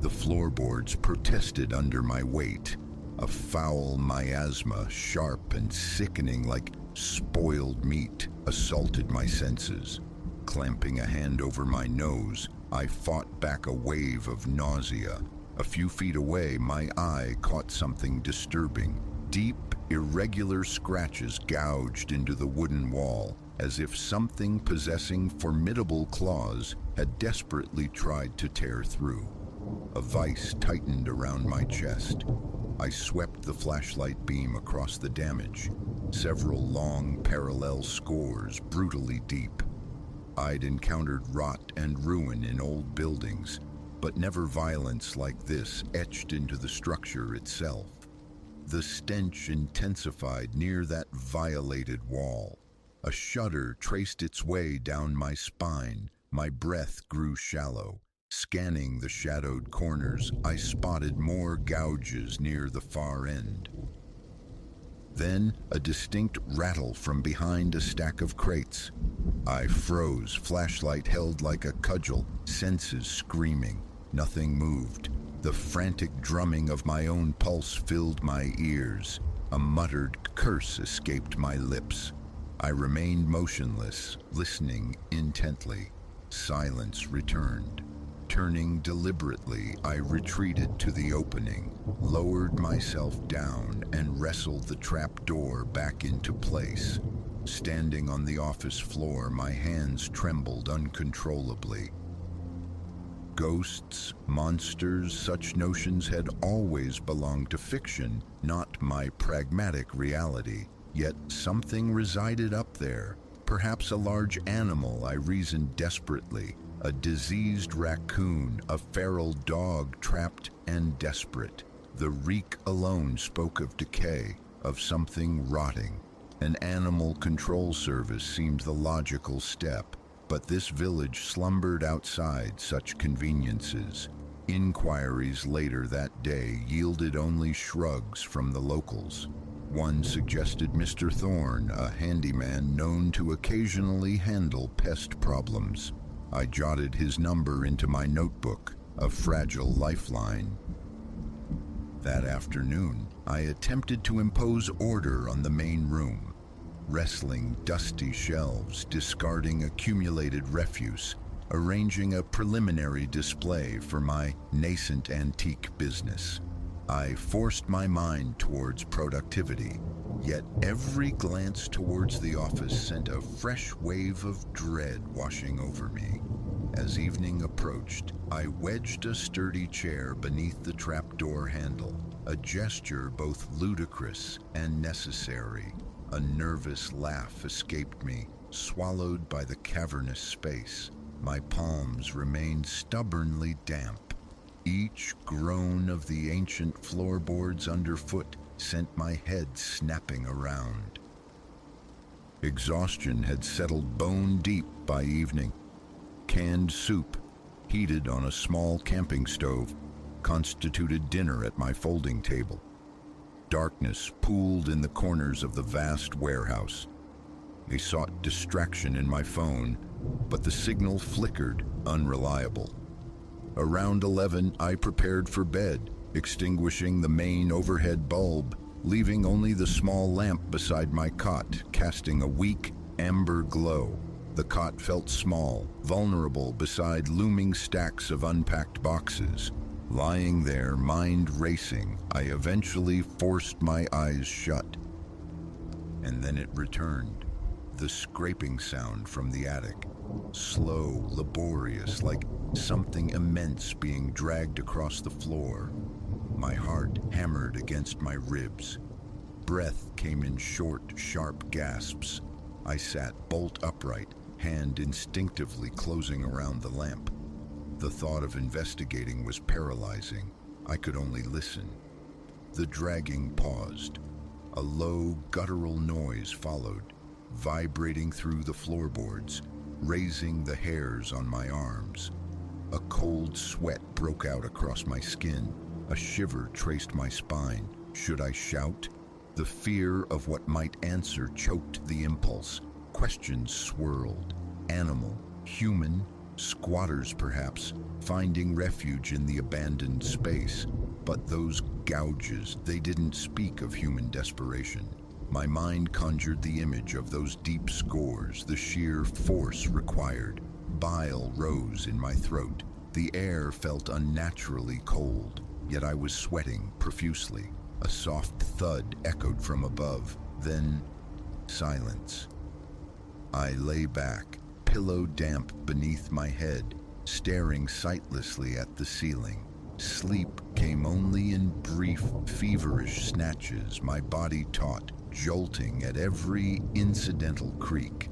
The floorboards protested under my weight. A foul miasma, sharp and sickening like spoiled meat, assaulted my senses. Clamping a hand over my nose, I fought back a wave of nausea. A few feet away, my eye caught something disturbing. Deep, irregular scratches gouged into the wooden wall, as if something possessing formidable claws had desperately tried to tear through. A vice tightened around my chest. I swept the flashlight beam across the damage, several long parallel scores brutally deep. I'd encountered rot and ruin in old buildings, but never violence like this etched into the structure itself. The stench intensified near that violated wall. A shudder traced its way down my spine. My breath grew shallow. Scanning the shadowed corners, I spotted more gouges near the far end. Then, a distinct rattle from behind a stack of crates. I froze, flashlight held like a cudgel, senses screaming. Nothing moved. The frantic drumming of my own pulse filled my ears. A muttered curse escaped my lips. I remained motionless, listening intently. Silence returned. Turning deliberately, I retreated to the opening, lowered myself down, and wrestled the trap door back into place. Standing on the office floor, my hands trembled uncontrollably. Ghosts, monsters, such notions had always belonged to fiction, not my pragmatic reality. Yet something resided up there, perhaps a large animal, I reasoned desperately. A diseased raccoon, a feral dog trapped and desperate. The reek alone spoke of decay, of something rotting. An animal control service seemed the logical step, but this village slumbered outside such conveniences. Inquiries later that day yielded only shrugs from the locals. One suggested Mr. Thorne, a handyman known to occasionally handle pest problems. I jotted his number into my notebook, a fragile lifeline. That afternoon, I attempted to impose order on the main room, wrestling dusty shelves, discarding accumulated refuse, arranging a preliminary display for my nascent antique business. I forced my mind towards productivity, yet every glance towards the office sent a fresh wave of dread washing over me. As evening approached, I wedged a sturdy chair beneath the trapdoor handle, a gesture both ludicrous and necessary. A nervous laugh escaped me, swallowed by the cavernous space. My palms remained stubbornly damp. Each groan of the ancient floorboards underfoot sent my head snapping around. Exhaustion had settled bone deep by evening. Canned soup, heated on a small camping stove, constituted dinner at my folding table. Darkness pooled in the corners of the vast warehouse. I sought distraction in my phone, but the signal flickered, unreliable. Around 11, I prepared for bed, extinguishing the main overhead bulb, leaving only the small lamp beside my cot, casting a weak, amber glow. The cot felt small, vulnerable beside looming stacks of unpacked boxes. Lying there, mind racing, I eventually forced my eyes shut. And then it returned, the scraping sound from the attic. Slow, laborious, like something immense being dragged across the floor. My heart hammered against my ribs. Breath came in short, sharp gasps. I sat bolt upright, hand instinctively closing around the lamp. The thought of investigating was paralyzing. I could only listen. The dragging paused. A low, guttural noise followed, vibrating through the floorboards, raising the hairs on my arms. A cold sweat broke out across my skin. A shiver traced my spine. Should I shout? The fear of what might answer choked the impulse. Questions swirled. Animal, human, squatters perhaps, finding refuge in the abandoned space. But those gouges, they didn't speak of human desperation. My mind conjured the image of those deep scores, the sheer force required. Bile rose in my throat. The air felt unnaturally cold, yet I was sweating profusely. A soft thud echoed from above, then silence. I lay back, pillow damp beneath my head, staring sightlessly at the ceiling. Sleep came only in brief, feverish snatches, my body taut, jolting at every incidental creak.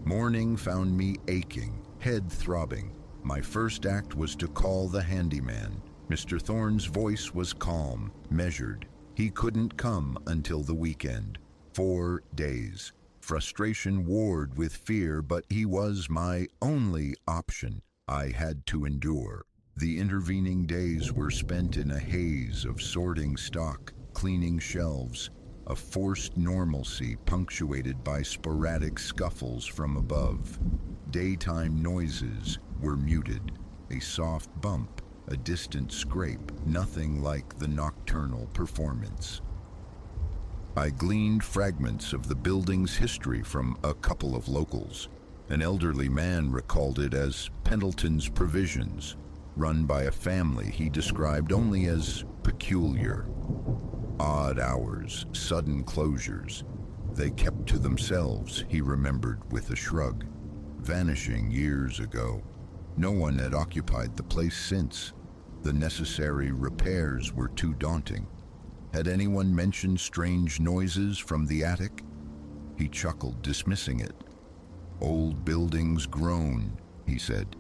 Morning found me aching, head throbbing. My first act was to call the handyman. Mr. Thorne's voice was calm, measured. He couldn't come until the weekend. 4 days. Frustration warred with fear, but he was my only option. I had to endure. The intervening days were spent in a haze of sorting stock, cleaning shelves, a forced normalcy punctuated by sporadic scuffles from above. Daytime noises were muted. A soft bump, a distant scrape, nothing like the nocturnal performance. I gleaned fragments of the building's history from a couple of locals. An elderly man recalled it as Pendleton's Provisions, run by a family he described only as peculiar. Odd hours, sudden closures. They kept to themselves, he remembered with a shrug. Vanishing years ago. No one had occupied the place since. The necessary repairs were too daunting. Had anyone mentioned strange noises from the attic? He chuckled, dismissing it. Old buildings groan, he said.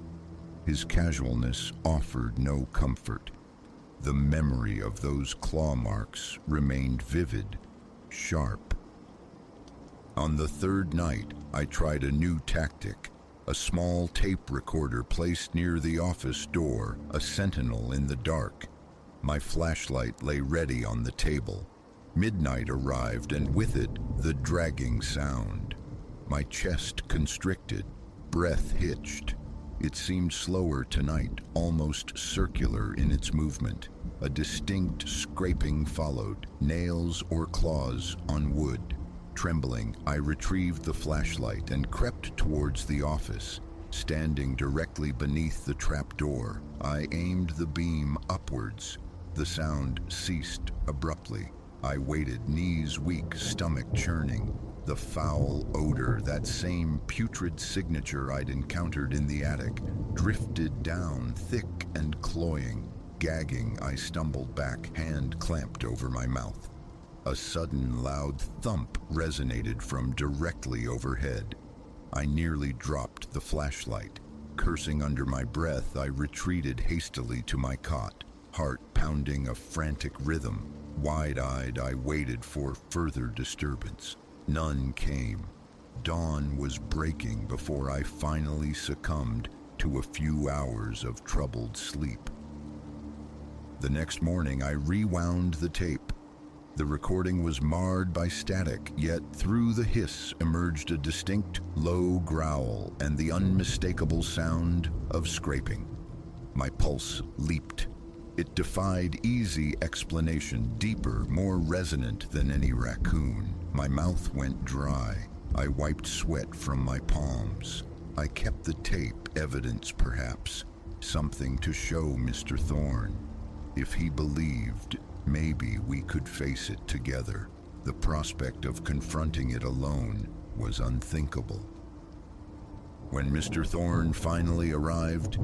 His casualness offered no comfort. The memory of those claw marks remained vivid, sharp. On the third night, I tried a new tactic. A small tape recorder placed near the office door, a sentinel in the dark. My flashlight lay ready on the table. Midnight arrived, and with it, the dragging sound. My chest constricted, breath hitched. It seemed slower tonight, almost circular in its movement. A distinct scraping followed, nails or claws on wood. Trembling, I retrieved the flashlight and crept towards the office. Standing directly beneath the trapdoor, I aimed the beam upwards. The sound ceased abruptly. I waited, knees weak, stomach churning. The foul odor, that same putrid signature I'd encountered in the attic, drifted down, thick and cloying. Gagging, I stumbled back, hand clamped over my mouth. A sudden loud thump resonated from directly overhead. I nearly dropped the flashlight. Cursing under my breath, I retreated hastily to my cot, heart pounding a frantic rhythm. Wide-eyed, I waited for further disturbance. None came. Dawn was breaking before I finally succumbed to a few hours of troubled sleep. The next morning, I rewound the tape. The recording was marred by static, yet through the hiss emerged a distinct, low growl and the unmistakable sound of scraping. My pulse leaped. It defied easy explanation, deeper, more resonant than any raccoon. My mouth went dry. I wiped sweat from my palms. I kept the tape, evidence perhaps, something to show Mr. Thorne. If he believed, maybe we could face it together. The prospect of confronting it alone was unthinkable. When Mr. Thorne finally arrived,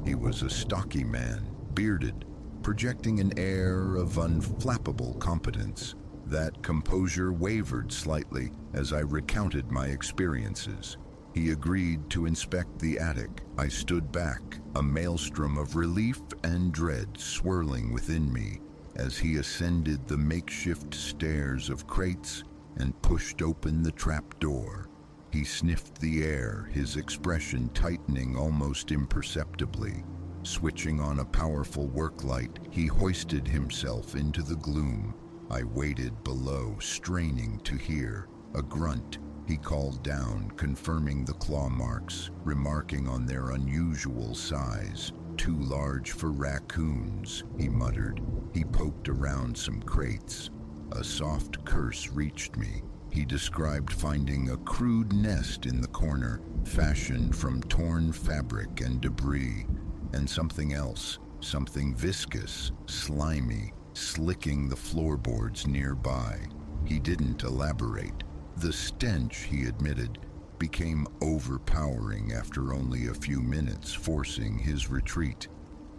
he was a stocky man, bearded, projecting an air of unflappable competence. That composure wavered slightly as I recounted my experiences. He agreed to inspect the attic. I stood back, a maelstrom of relief and dread swirling within me as he ascended the makeshift stairs of crates and pushed open the trapdoor. He sniffed the air, his expression tightening almost imperceptibly. Switching on a powerful work light, he hoisted himself into the gloom. I waited below, straining to hear. A grunt. He called down, confirming the claw marks, remarking on their unusual size. Too large for raccoons, he muttered. He poked around some crates. A soft curse reached me. He described finding a crude nest in the corner, fashioned from torn fabric and debris, and something else, something viscous, slimy, slicking the floorboards nearby. He didn't elaborate. The stench, he admitted, became overpowering after only a few minutes, forcing his retreat.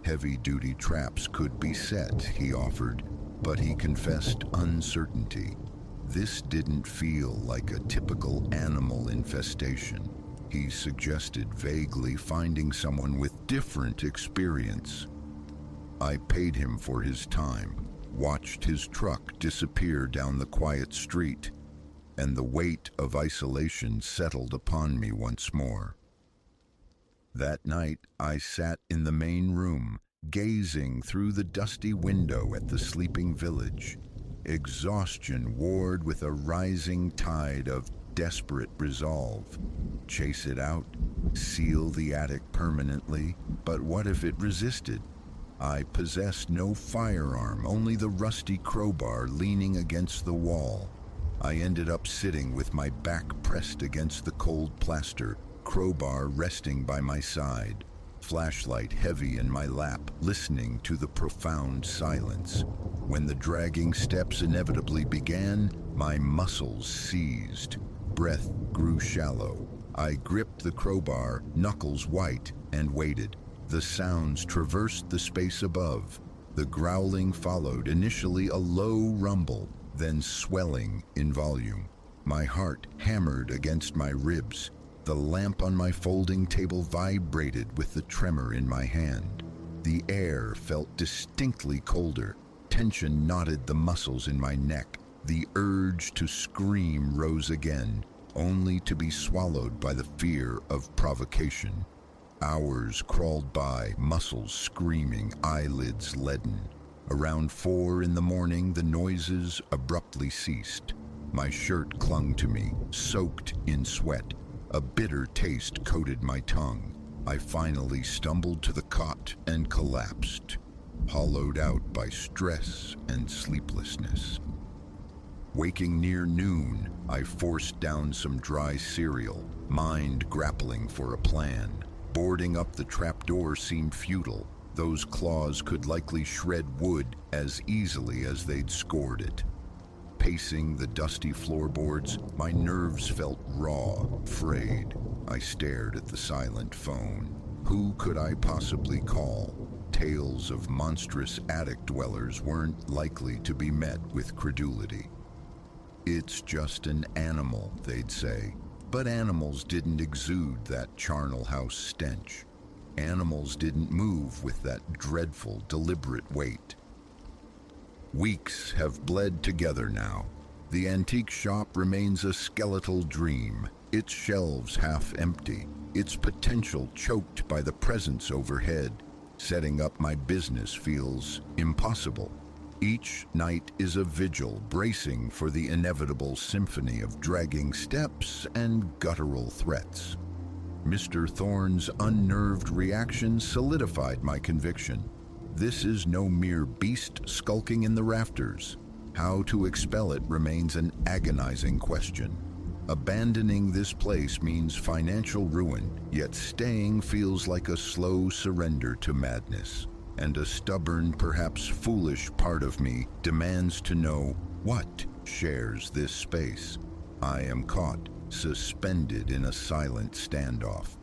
Heavy-duty traps could be set, he offered, but he confessed uncertainty. This didn't feel like a typical animal infestation. He suggested vaguely finding someone with different experience. I paid him for his time, watched his truck disappear down the quiet street, and the weight of isolation settled upon me once more. That night, I sat in the main room, gazing through the dusty window at the sleeping village. Exhaustion warred with a rising tide of desperate resolve. Chase it out, seal the attic permanently, but what if it resisted? I possessed no firearm, only the rusty crowbar leaning against the wall. I ended up sitting with my back pressed against the cold plaster, crowbar resting by my side, flashlight heavy in my lap, listening to the profound silence. When the dragging steps inevitably began, my muscles seized. Breath grew shallow. I gripped the crowbar, knuckles white, and waited. The sounds traversed the space above. The growling followed, initially a low rumble, then swelling in volume. My heart hammered against my ribs. The lamp on my folding table vibrated with the tremor in my hand. The air felt distinctly colder. Tension knotted the muscles in my neck. The urge to scream rose again, only to be swallowed by the fear of provocation. Hours crawled by, muscles screaming, eyelids leaden. Around 4 in the morning, the noises abruptly ceased. My shirt clung to me, soaked in sweat. A bitter taste coated my tongue. I finally stumbled to the cot and collapsed, hollowed out by stress and sleeplessness. Waking near noon, I forced down some dry cereal, mind grappling for a plan. Boarding up the trapdoor seemed futile. Those claws could likely shred wood as easily as they'd scored it. Pacing the dusty floorboards, my nerves felt raw, frayed. I stared at the silent phone. Who could I possibly call? Tales of monstrous attic dwellers weren't likely to be met with credulity. It's just an animal, they'd say. But animals didn't exude that charnel house stench. Animals didn't move with that dreadful, deliberate weight. Weeks have bled together now. The antique shop remains a skeletal dream, its shelves half empty, its potential choked by the presence overhead. Setting up my business feels impossible. Each night is a vigil, bracing for the inevitable symphony of dragging steps and guttural threats. Mr. Thorne's unnerved reaction solidified my conviction. This is no mere beast skulking in the rafters. How to expel it remains an agonizing question. Abandoning this place means financial ruin, yet staying feels like a slow surrender to madness. And a stubborn, perhaps foolish part of me demands to know what shares this space. I am caught, suspended in a silent standoff.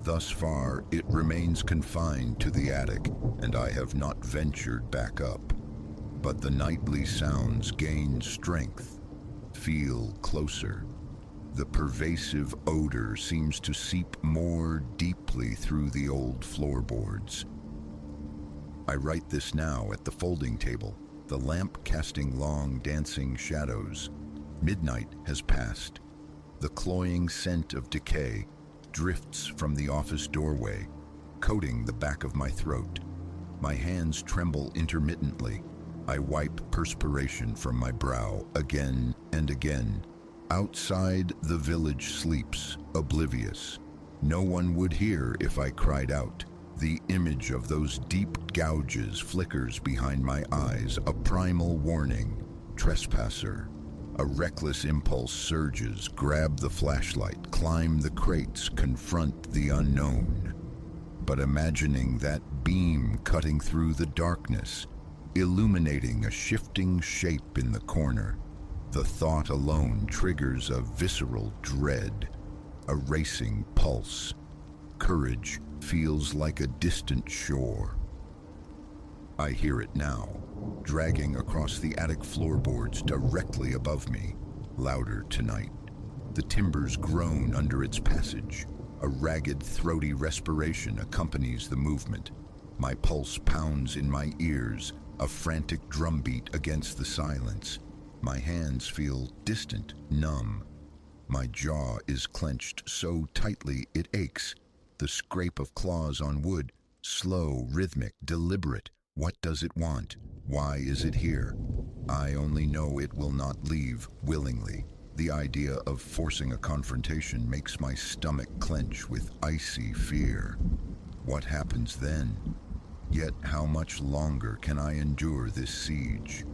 Thus far, it remains confined to the attic, and I have not ventured back up. But the nightly sounds gain strength, feel closer. The pervasive odor seems to seep more deeply through the old floorboards. I write this now at the folding table, the lamp casting long, dancing shadows. Midnight has passed. The cloying scent of decay drifts from the office doorway, coating the back of my throat. My hands tremble intermittently. I wipe perspiration from my brow again and again. Outside, the village sleeps, oblivious. No one would hear if I cried out. The image of those deep gouges flickers behind my eyes, a primal warning. Trespasser. A reckless impulse surges, grab the flashlight, climb the crates, confront the unknown. But imagining that beam cutting through the darkness, illuminating a shifting shape in the corner, the thought alone triggers a visceral dread, a racing pulse. Courage feels like a distant shore. I hear it now, dragging across the attic floorboards directly above me, louder tonight. The timbers groan under its passage. A ragged, throaty respiration accompanies the movement. My pulse pounds in my ears, a frantic drumbeat against the silence. My hands feel distant, numb. My jaw is clenched so tightly it aches. The scrape of claws on wood, slow, rhythmic, deliberate. What does it want? Why is it here? I only know it will not leave willingly. The idea of forcing a confrontation makes my stomach clench with icy fear. What happens then? Yet how much longer can I endure this siege?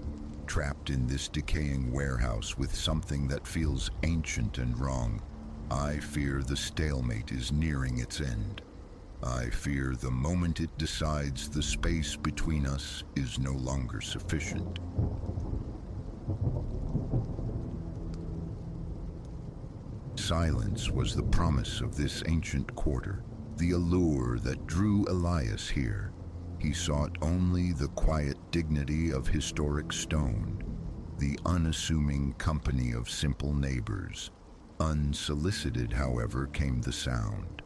Trapped in this decaying warehouse with something that feels ancient and wrong, I fear the stalemate is nearing its end. I fear the moment it decides the space between us is no longer sufficient. Silence was the promise of this ancient quarter, the allure that drew Elias here. He sought only the quiet dignity of historic stone, the unassuming company of simple neighbors. Unsolicited, however, came the sound,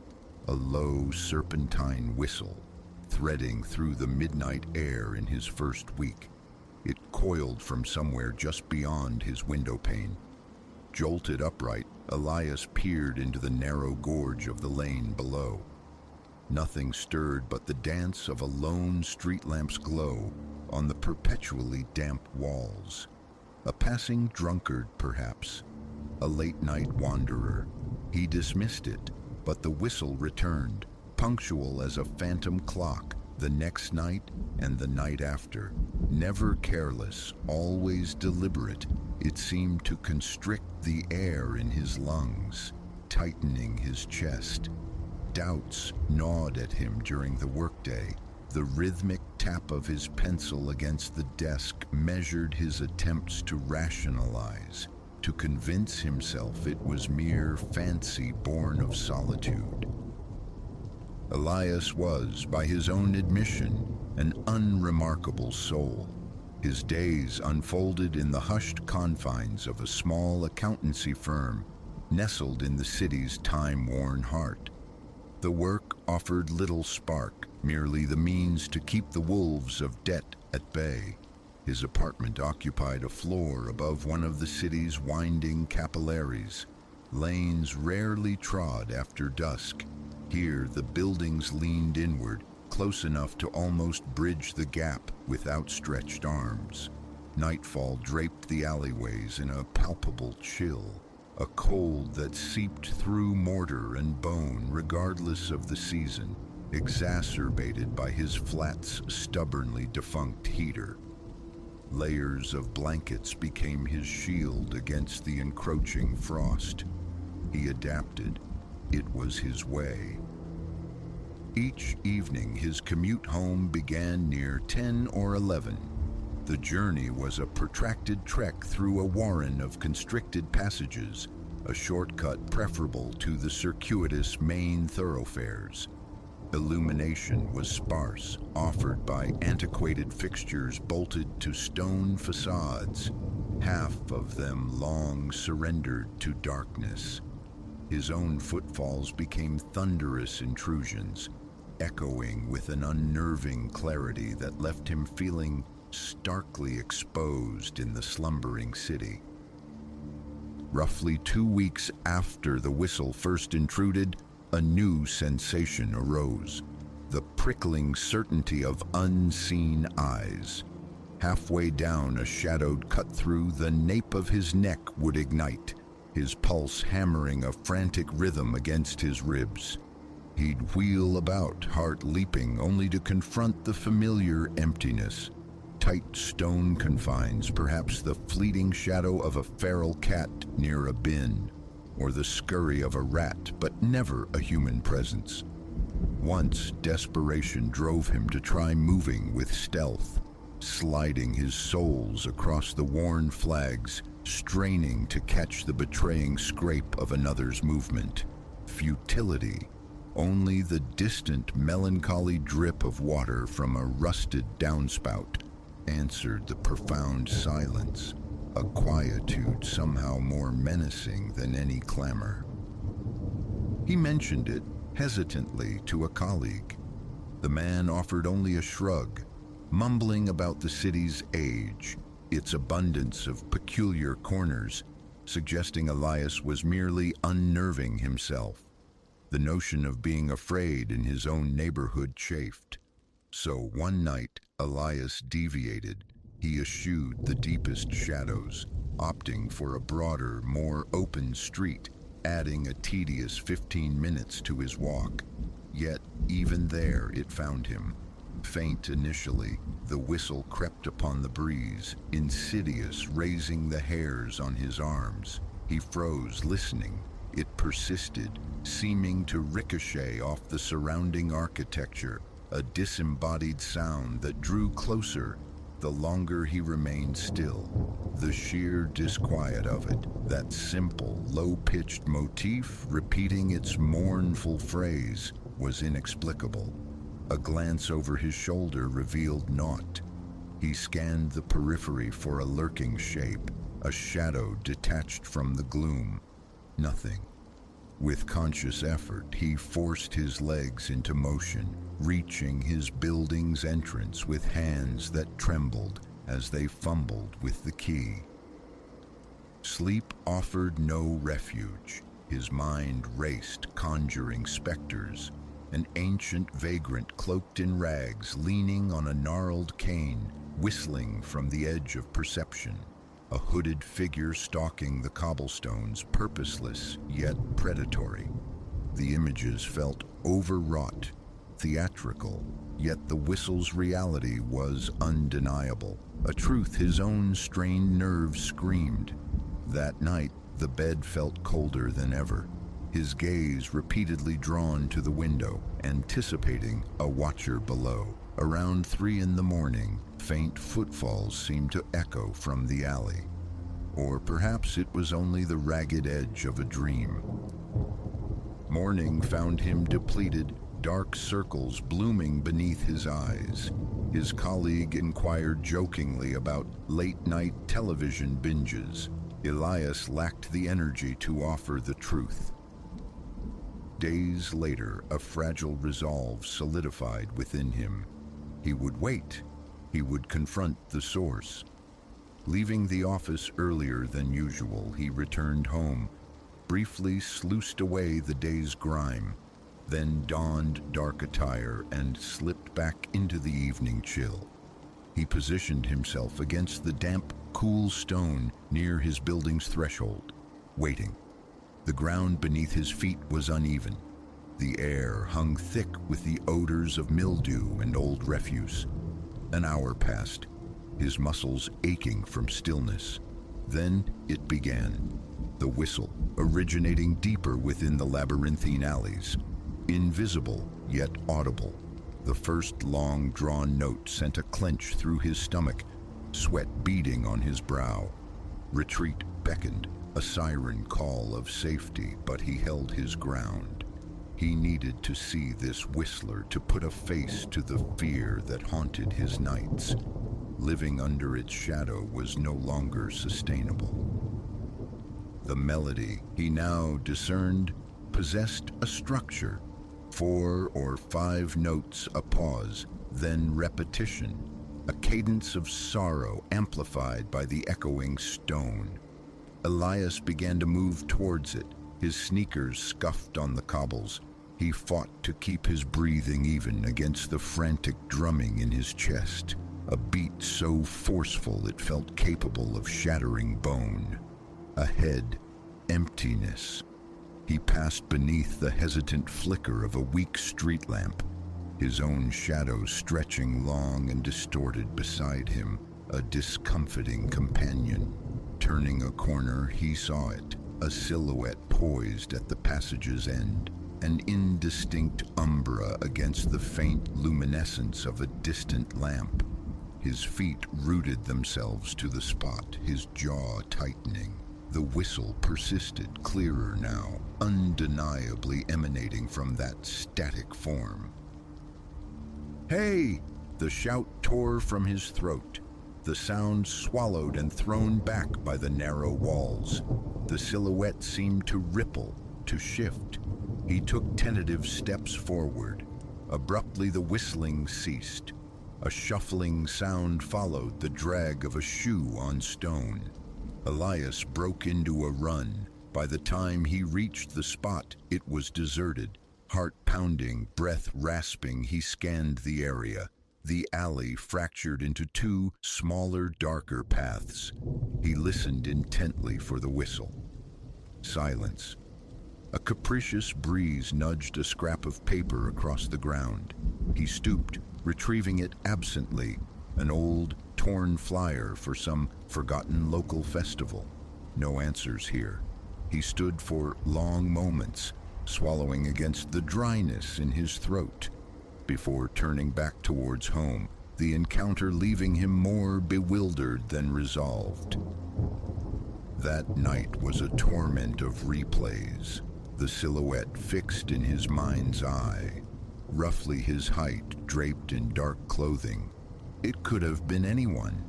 a low serpentine whistle, threading through the midnight air in his first week. It coiled from somewhere just beyond his window pane. Jolted upright, Elias peered into the narrow gorge of the lane below. Nothing stirred but the dance of a lone street lamp's glow on the perpetually damp walls. A passing drunkard, perhaps. A late-night wanderer. He dismissed it, but the whistle returned, punctual as a phantom clock, the next night and the night after. Never careless, always deliberate, it seemed to constrict the air in his lungs, tightening his chest. Doubts gnawed at him during the workday. The rhythmic tap of his pencil against the desk measured his attempts to rationalize, to convince himself it was mere fancy born of solitude. Elias was, by his own admission, an unremarkable soul. His days unfolded in the hushed confines of a small accountancy firm nestled in the city's time-worn heart. The work offered little spark, merely the means to keep the wolves of debt at bay. His apartment occupied a floor above one of the city's winding capillaries, lanes rarely trod after dusk. Here the buildings leaned inward, close enough to almost bridge the gap with outstretched arms. Nightfall draped the alleyways in a palpable chill, a cold that seeped through mortar and bone regardless of the season, exacerbated by his flat's stubbornly defunct heater. Layers of blankets became his shield against the encroaching frost. He adapted. It was his way. Each evening his commute home began near 10 or 11. The journey was a protracted trek through a warren of constricted passages, a shortcut preferable to the circuitous main thoroughfares. Illumination was sparse, offered by antiquated fixtures bolted to stone facades, half of them long surrendered to darkness. His own footfalls became thunderous intrusions, echoing with an unnerving clarity that left him feeling starkly exposed in the slumbering city. Roughly 2 weeks after the whistle first intruded, a new sensation arose, the prickling certainty of unseen eyes. Halfway down a shadowed cut-through, the nape of his neck would ignite, his pulse hammering a frantic rhythm against his ribs. He'd wheel about, heart leaping, only to confront the familiar emptiness. Tight stone confines, perhaps the fleeting shadow of a feral cat near a bin, or the scurry of a rat, but never a human presence. Once desperation drove him to try moving with stealth, sliding his soles across the worn flags, straining to catch the betraying scrape of another's movement. Futility. Only the distant, melancholy drip of water from a rusted downspout answered the profound silence, a quietude somehow more menacing than any clamor. He mentioned it hesitantly to a colleague. The man offered only a shrug, mumbling about the city's age, its abundance of peculiar corners, suggesting Elias was merely unnerving himself. The notion of being afraid in his own neighborhood chafed. So one night, Elias deviated. He eschewed the deepest shadows, opting for a broader, more open street, adding a tedious 15 minutes to his walk. Yet, even there it found him. Faint initially, the whistle crept upon the breeze, insidious, raising the hairs on his arms. He froze, listening. It persisted, seeming to ricochet off the surrounding architecture, a disembodied sound that drew closer the longer he remained still. The sheer disquiet of it, that simple, low-pitched motif repeating its mournful phrase, was inexplicable. A glance over his shoulder revealed naught. He scanned the periphery for a lurking shape, a shadow detached from the gloom. Nothing. With conscious effort, he forced his legs into motion, reaching his building's entrance with hands that trembled as they fumbled with the key. Sleep offered no refuge. His mind raced, conjuring specters. An ancient vagrant cloaked in rags, leaning on a gnarled cane, whistling from the edge of perception. A hooded figure stalking the cobblestones, purposeless yet predatory. The images felt overwrought, theatrical, yet the whistle's reality was undeniable, a truth his own strained nerves screamed. That night, the bed felt colder than ever, his gaze repeatedly drawn to the window, anticipating a watcher below. Around 3 a.m, faint footfalls seemed to echo from the alley. Or perhaps it was only the ragged edge of a dream. Morning found him depleted, dark circles blooming beneath his eyes. His colleague inquired jokingly about late-night television binges. Elias lacked the energy to offer the truth. Days later, a fragile resolve solidified within him. He would wait. He would confront the source. Leaving the office earlier than usual, he returned home, briefly sluiced away the day's grime, then donned dark attire and slipped back into the evening chill. He positioned himself against the damp, cool stone near his building's threshold, waiting. The ground beneath his feet was uneven. The air hung thick with the odors of mildew and old refuse. An hour passed, his muscles aching from stillness. Then it began. The whistle, originating deeper within the labyrinthine alleys. Invisible, yet audible. The first long drawn note sent a clench through his stomach, sweat beading on his brow. Retreat beckoned, a siren call of safety, but he held his ground. He needed to see this whistler to put a face to the fear that haunted his nights. Living under its shadow was no longer sustainable. The melody, he now discerned, possessed a structure. 4 or 5 notes a pause, then repetition, a cadence of sorrow amplified by the echoing stone. Elias began to move towards it, his sneakers scuffed on the cobbles. He fought to keep his breathing even against the frantic drumming in his chest, a beat so forceful it felt capable of shattering bone. Ahead, emptiness. He passed beneath the hesitant flicker of a weak street lamp, his own shadow stretching long and distorted beside him, a discomfiting companion. Turning a corner, he saw it, a silhouette poised at the passage's end, an indistinct umbra against the faint luminescence of a distant lamp. His feet rooted themselves to the spot, his jaw tightening. The whistle persisted, clearer now, undeniably emanating from that static form. "Hey!" The shout tore from his throat, the sound swallowed and thrown back by the narrow walls. The silhouette seemed to ripple, to shift. He took tentative steps forward. Abruptly, the whistling ceased. A shuffling sound followed, the drag of a shoe on stone. Elias broke into a run. By the time he reached the spot, it was deserted. Heart pounding, breath rasping, he scanned the area. The alley fractured into two smaller, darker paths. He listened intently for the whistle. Silence. A capricious breeze nudged a scrap of paper across the ground. He stooped, retrieving it absently, an old, torn flyer for some forgotten local festival. No answers here. He stood for long moments, swallowing against the dryness in his throat, before turning back towards home, the encounter leaving him more bewildered than resolved. That night was a torment of replays, the silhouette fixed in his mind's eye, roughly his height, draped in dark clothing. It could have been anyone.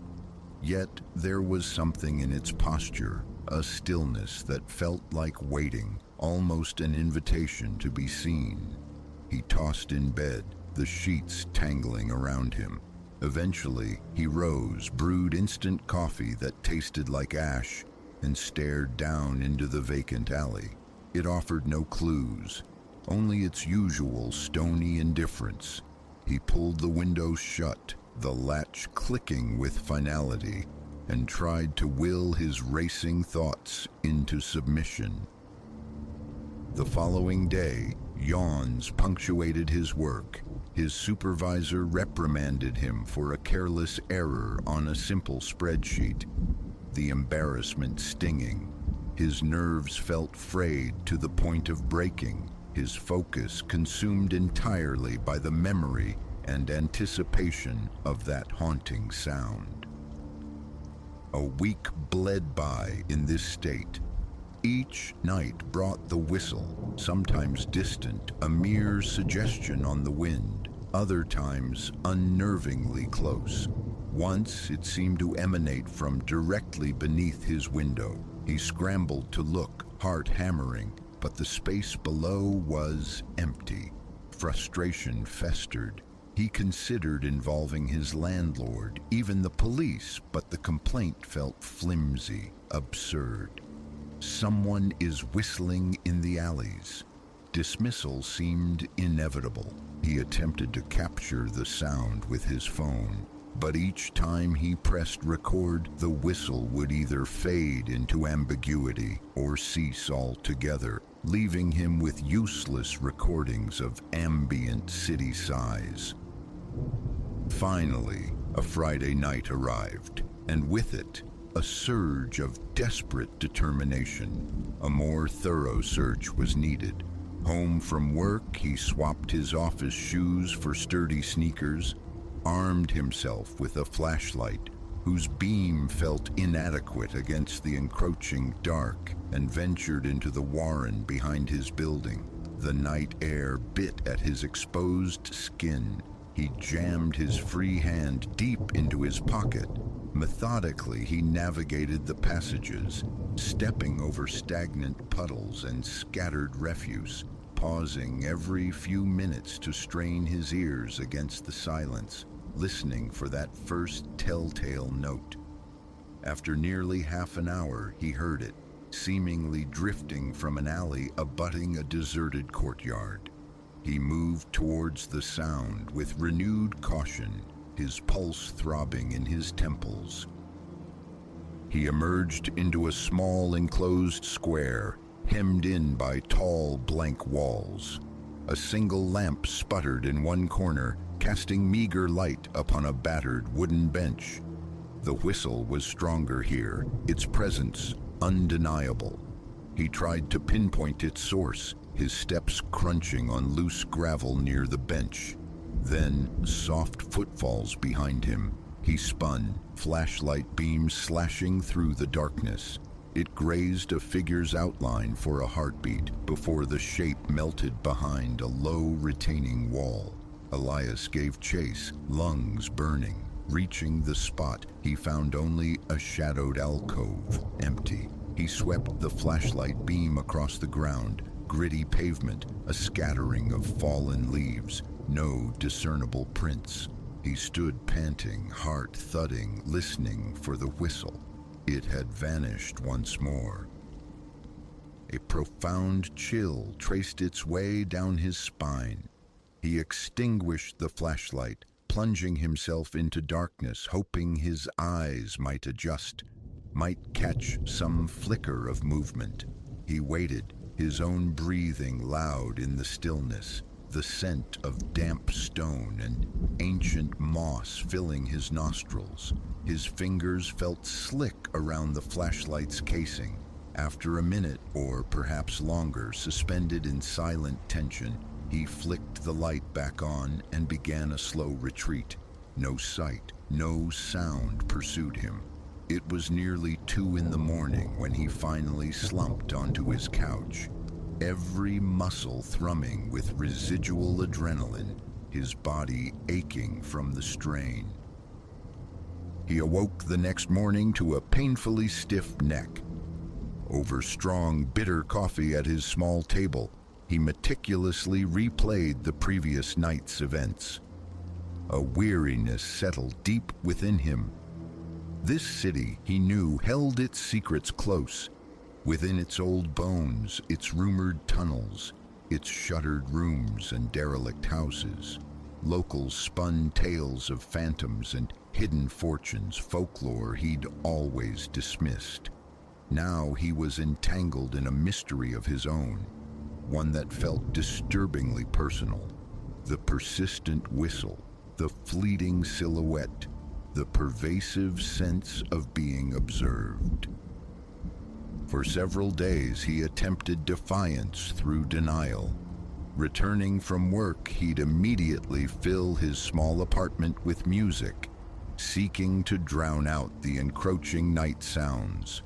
Yet there was something in its posture, a stillness that felt like waiting, almost an invitation to be seen. He tossed in bed, the sheets tangling around him. Eventually, he rose, brewed instant coffee that tasted like ash, and stared down into the vacant alley. It offered no clues, only its usual stony indifference. He pulled the window shut, the latch clicking with finality, and tried to will his racing thoughts into submission. The following day, yawns punctuated his work. His supervisor reprimanded him for a careless error on a simple spreadsheet, the embarrassment stinging. His nerves felt frayed to the point of breaking, his focus consumed entirely by the memory and anticipation of that haunting sound. A week bled by in this state. Each night brought the whistle, sometimes distant, a mere suggestion on the wind, other times unnervingly close. Once it seemed to emanate from directly beneath his window. He scrambled to look, heart hammering, but the space below was empty. Frustration festered. He considered involving his landlord, even the police, but the complaint felt flimsy, absurd. Someone is whistling in the alleys. Dismissal seemed inevitable. He attempted to capture the sound with his phone, but each time he pressed record, the whistle would either fade into ambiguity or cease altogether, leaving him with useless recordings of ambient city sighs. Finally, a Friday night arrived, and with it, a surge of desperate determination. A more thorough search was needed. Home from work, he swapped his office shoes for sturdy sneakers, armed himself with a flashlight whose beam felt inadequate against the encroaching dark, and ventured into the warren behind his building. The night air bit at his exposed skin. He jammed his free hand deep into his pocket. Methodically, he navigated the passages, stepping over stagnant puddles and scattered refuse, pausing every few minutes to strain his ears against the silence, listening for that first telltale note. After nearly half an hour, he heard it, seemingly drifting from an alley abutting a deserted courtyard. He moved towards the sound with renewed caution, his pulse throbbing in his temples. He emerged into a small enclosed square, hemmed in by tall, blank walls. A single lamp sputtered in one corner, casting meager light upon a battered wooden bench. The whistle was stronger here, its presence undeniable. He tried to pinpoint its source, his steps crunching on loose gravel near the bench. Then, soft footfalls behind him. He spun, flashlight beams slashing through the darkness. It grazed a figure's outline for a heartbeat before the shape melted behind a low retaining wall. Elias gave chase, lungs burning. Reaching the spot, he found only a shadowed alcove, empty. He swept the flashlight beam across the ground, gritty pavement, a scattering of fallen leaves, no discernible prints. He stood panting, heart thudding, listening for the whistle. It had vanished once more. A profound chill traced its way down his spine. He extinguished the flashlight, plunging himself into darkness, hoping his eyes might adjust, might catch some flicker of movement. He waited, his own breathing loud in the stillness, the scent of damp stone and ancient moss filling his nostrils. His fingers felt slick around the flashlight's casing. After a minute, or perhaps longer, suspended in silent tension, he flicked the light back on and began a slow retreat. No sight, no sound pursued him. It was nearly 2 a.m. when he finally slumped onto his couch, every muscle thrumming with residual adrenaline, his body aching from the strain. He awoke the next morning to a painfully stiff neck. Over strong, bitter coffee at his small table, he meticulously replayed the previous night's events. A weariness settled deep within him. This city, he knew, held its secrets close, within its old bones, its rumored tunnels, its shuttered rooms and derelict houses. Locals spun tales of phantoms and hidden fortunes, folklore he'd always dismissed. Now he was entangled in a mystery of his own, one that felt disturbingly personal. The persistent whistle, the fleeting silhouette, the pervasive sense of being observed. For several days he attempted defiance through denial. Returning from work, he'd immediately fill his small apartment with music, seeking to drown out the encroaching night sounds.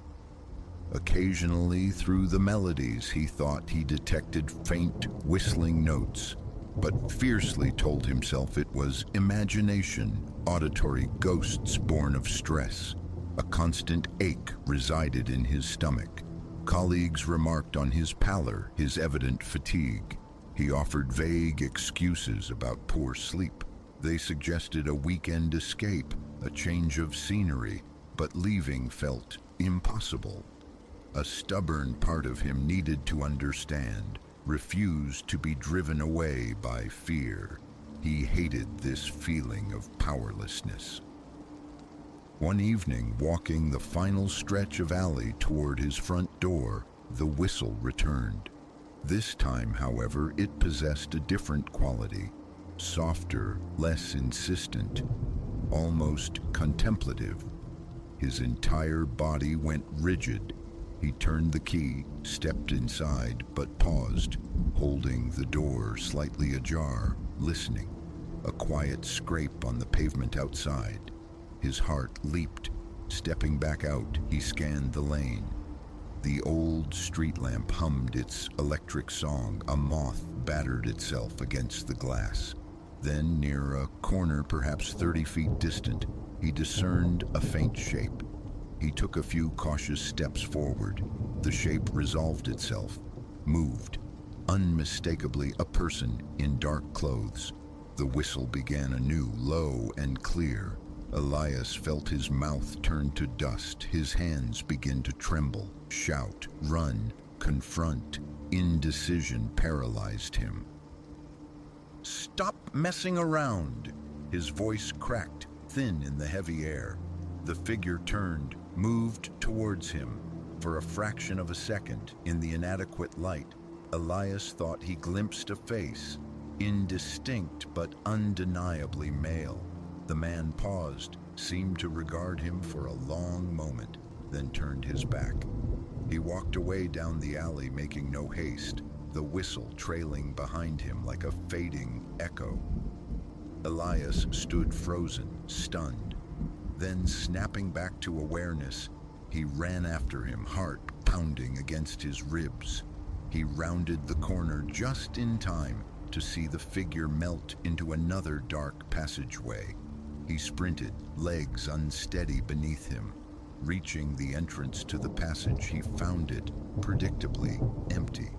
Occasionally, through the melodies, he thought he detected faint, whistling notes, but fiercely told himself it was imagination, auditory ghosts born of stress. A constant ache resided in his stomach. Colleagues remarked on his pallor, his evident fatigue. He offered vague excuses about poor sleep. They suggested a weekend escape, a change of scenery, but leaving felt impossible. A stubborn part of him needed to understand, refused to be driven away by fear. He hated this feeling of powerlessness. One evening, walking the final stretch of alley toward his front door, the whistle returned. This time, however, it possessed a different quality, softer, less insistent, almost contemplative. His entire body went rigid. He turned the key, stepped inside, but paused, holding the door slightly ajar, listening. A quiet scrape on the pavement outside. His heart leaped. Stepping back out, he scanned the lane. The old street lamp hummed its electric song. A moth battered itself against the glass. Then, near a corner perhaps 30 feet distant, he discerned a faint shape. He took a few cautious steps forward. The shape resolved itself, moved. Unmistakably a person in dark clothes. The whistle began anew, low and clear. Elias felt his mouth turn to dust, his hands begin to tremble. Shout, run, confront. Indecision paralyzed him. "Stop messing around!" His voice cracked, thin in the heavy air. The figure turned, moved towards him. For a fraction of a second, in the inadequate light, Elias thought he glimpsed a face, indistinct but undeniably male. The man paused, seemed to regard him for a long moment, then turned his back. He walked away down the alley, making no haste, the whistle trailing behind him like a fading echo. Elias stood frozen, stunned. Then, snapping back to awareness, He ran after him, heart pounding against his ribs. He rounded the corner just in time to see the figure melt into another dark passageway. He sprinted, legs unsteady beneath him. Reaching the entrance to the passage, he found it, predictably, empty.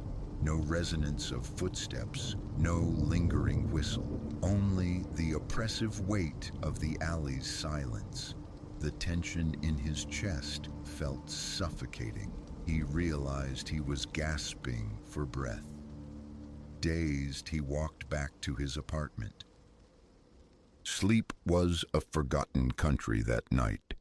No resonance of footsteps, no lingering whistle, only the oppressive weight of the alley's silence. The tension in his chest felt suffocating. He realized he was gasping for breath. Dazed, he walked back to his apartment. Sleep was a forgotten country that night.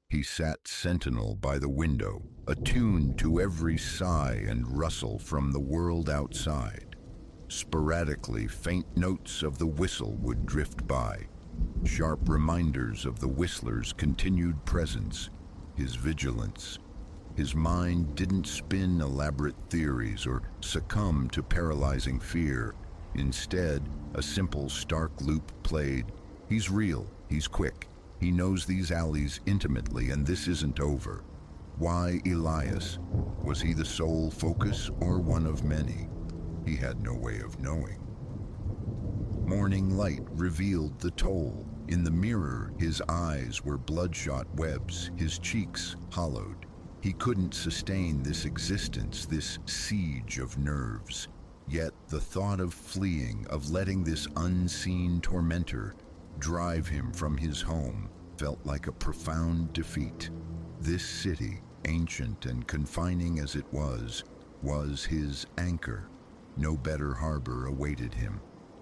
He sat sentinel by the window, attuned to every sigh and rustle from the world outside. Sporadically, faint notes of the whistle would drift by, sharp reminders of the whistler's continued presence, his vigilance. His mind didn't spin elaborate theories or succumb to paralyzing fear. Instead, a simple, stark loop played. He's real, he's quick. He knows these alleys intimately, and this isn't over. Why Elias? Was he the sole focus or one of many? He had no way of knowing. Morning light revealed the toll. In the mirror, his eyes were bloodshot webs, his cheeks hollowed. He couldn't sustain this existence, this siege of nerves. Yet the thought of fleeing, of letting this unseen tormentor drive him from his home, felt like a profound defeat. This city, ancient and confining as it was his anchor. No better harbor awaited him.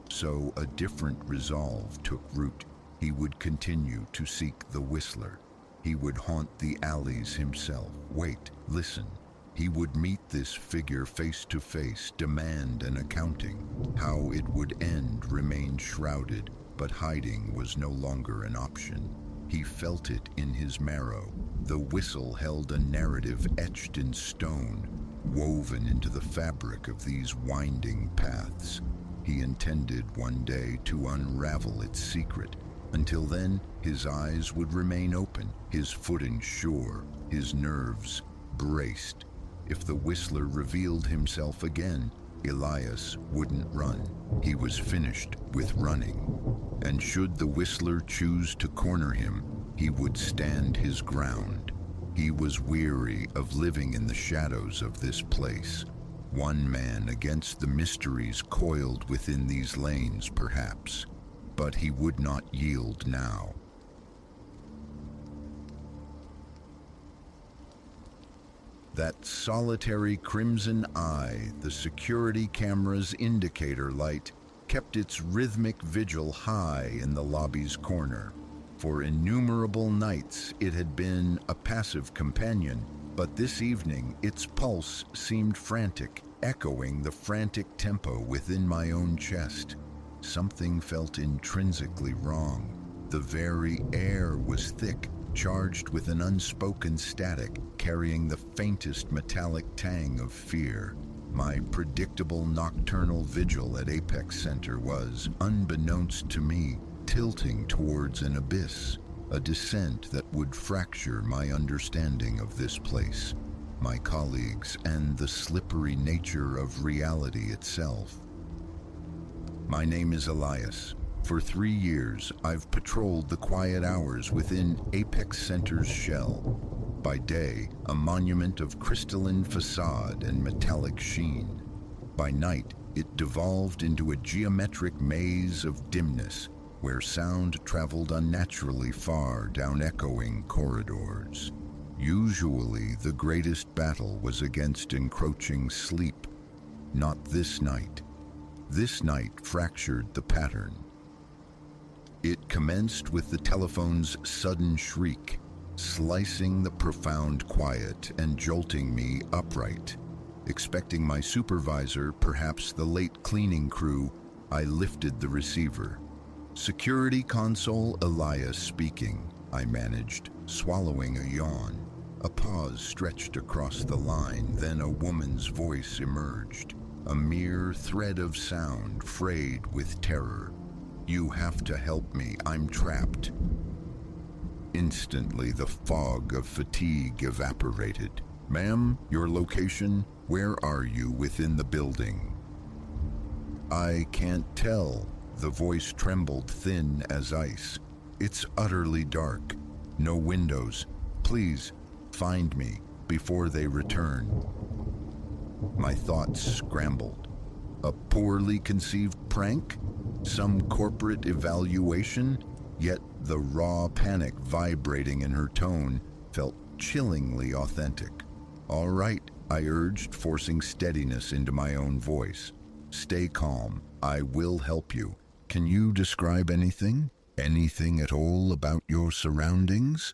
So a different resolve took root. He would continue to seek the Whistler. He would haunt the alleys himself. Wait, listen. He would meet this figure face to face, demand an accounting. How it would end remained shrouded, but hiding was no longer an option. He felt it in his marrow. The whistle held a narrative etched in stone, woven into the fabric of these winding paths. He intended one day to unravel its secret. Until then, his eyes would remain open, his footing sure, his nerves braced. If the Whistler revealed himself again, Elias wouldn't run. He was finished with running. And should the Whistler choose to corner him, he would stand his ground. He was weary of living in the shadows of this place. One man against the mysteries coiled within these lanes, perhaps. But he would not yield now. That solitary crimson eye, the security camera's indicator light, kept its rhythmic vigil high in the lobby's corner. For innumerable nights it had been a passive companion, but this evening its pulse seemed frantic, echoing the frantic tempo within my own chest. Something felt intrinsically wrong. The very air was thick, charged with an unspoken static, carrying the faintest metallic tang of fear. My predictable nocturnal vigil at Apex Center was, unbeknownst to me, tilting towards an abyss, a descent that would fracture my understanding of this place, my colleagues, and the slippery nature of reality itself. My name is Elias. For 3 years, I've patrolled the quiet hours within Apex Center's shell. By day, a monument of crystalline facade and metallic sheen. By night, it devolved into a geometric maze of dimness, where sound traveled unnaturally far down echoing corridors. Usually, the greatest battle was against encroaching sleep. Not this night. This night fractured the pattern. It commenced with the telephone's sudden shriek, slicing the profound quiet and jolting me upright. Expecting my supervisor, perhaps the late cleaning crew, I lifted the receiver. "Security console, Elias speaking," I managed, swallowing a yawn. A pause stretched across the line, then a woman's voice emerged. A mere thread of sound, frayed with terror. "You have to help me. I'm trapped." Instantly, the fog of fatigue evaporated. "Ma'am, your location? Where are you within the building?" "I can't tell." The voice trembled thin as ice. "It's utterly dark. No windows. Please, find me before they return." My thoughts scrambled. A poorly conceived prank? Some corporate evaluation? Yet the raw panic vibrating in her tone felt chillingly authentic. "All right," I urged, forcing steadiness into my own voice. "Stay calm. I will help you. Can you describe anything? Anything at all about your surroundings?"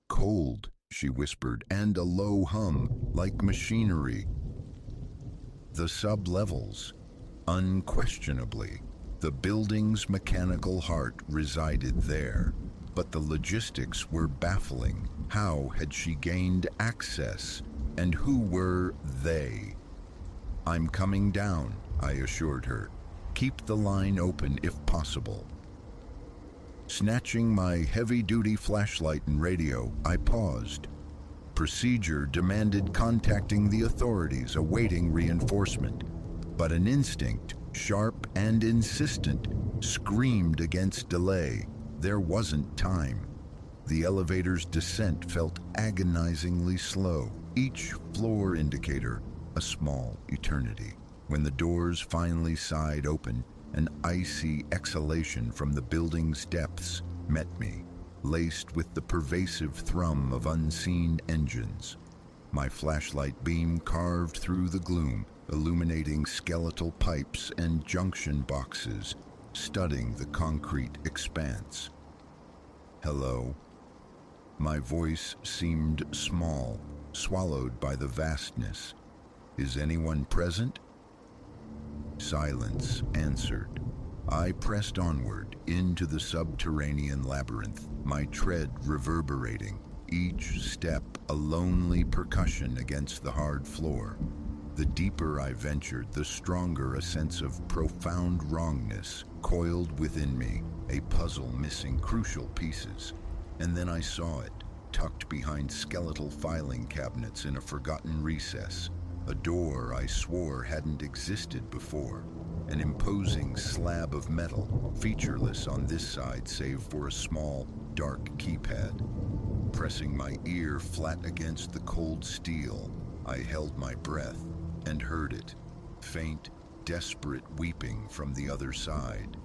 "Cold," she whispered, "and a low hum, like machinery." The sub-levels. Unquestionably, the building's mechanical heart resided there. But the logistics were baffling. How had she gained access? And who were they? "I'm coming down," I assured her. "Keep the line open if possible." Snatching my heavy-duty flashlight and radio, I paused. Procedure demanded contacting the authorities awaiting reinforcement, but an instinct, sharp and insistent, screamed against delay. There wasn't time. The elevator's descent felt agonizingly slow, each floor indicator a small eternity. When the doors finally sighed open, an icy exhalation from the building's depths met me, laced with the pervasive thrum of unseen engines. My flashlight beam carved through the gloom, illuminating skeletal pipes and junction boxes, studding the concrete expanse. "Hello?" My voice seemed small, swallowed by the vastness. "Is anyone present?" Silence answered. I pressed onward into the subterranean labyrinth, my tread reverberating, each step a lonely percussion against the hard floor. The deeper I ventured, the stronger a sense of profound wrongness coiled within me, a puzzle missing crucial pieces. And then I saw it, tucked behind skeletal filing cabinets in a forgotten recess. A door I swore hadn't existed before. An imposing slab of metal, featureless on this side save for a small, dark keypad. Pressing my ear flat against the cold steel, I held my breath and heard it, faint, desperate weeping from the other side.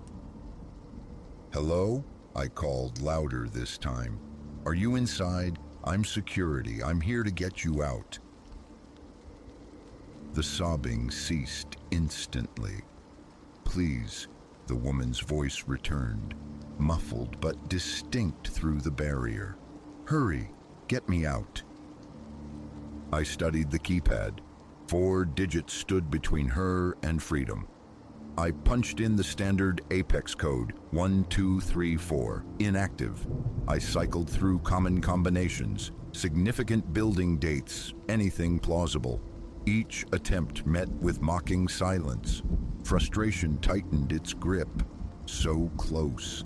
"Hello?" I called louder this time. "Are you inside? I'm security. I'm here to get you out." The sobbing ceased instantly. "Please," the woman's voice returned, muffled but distinct through the barrier. "Hurry, get me out." I studied the keypad. 4 digits stood between her and freedom. I punched in the standard Apex code, 1234, inactive. I cycled through common combinations, significant building dates, anything plausible. Each attempt met with mocking silence. Frustration tightened its grip. So close.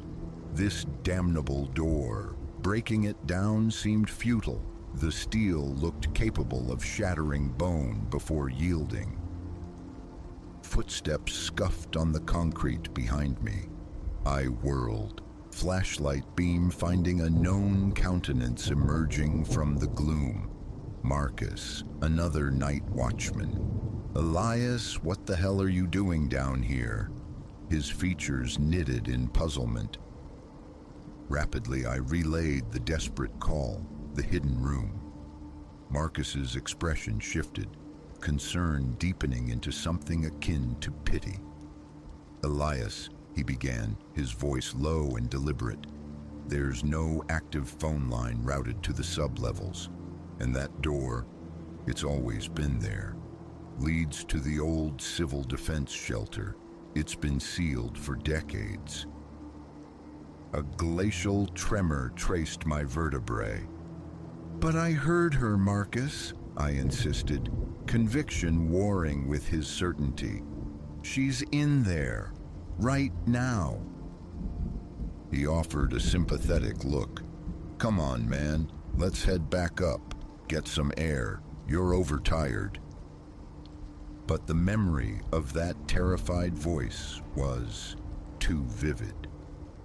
This damnable door. Breaking it down seemed futile. The steel looked capable of shattering bone before yielding. Footsteps scuffed on the concrete behind me. I whirled, flashlight beam finding a known countenance emerging from the gloom. Marcus, another night watchman. "Elias, what the hell are you doing down here?" His features knitted in puzzlement. Rapidly, I relayed the desperate call, the hidden room. Marcus's expression shifted, concern deepening into something akin to pity. "Elias," he began, his voice low and deliberate, "there's no active phone line routed to the sublevels. And that door, it's always been there, leads to the old civil defense shelter. It's been sealed for decades." A glacial tremor traced my vertebrae. "But I heard her, Marcus," I insisted, conviction warring with his certainty. "She's in there, right now." He offered a sympathetic look, Come on, man. Let's head back up. Get some air. You're overtired. But the memory of that terrified voice was too vivid.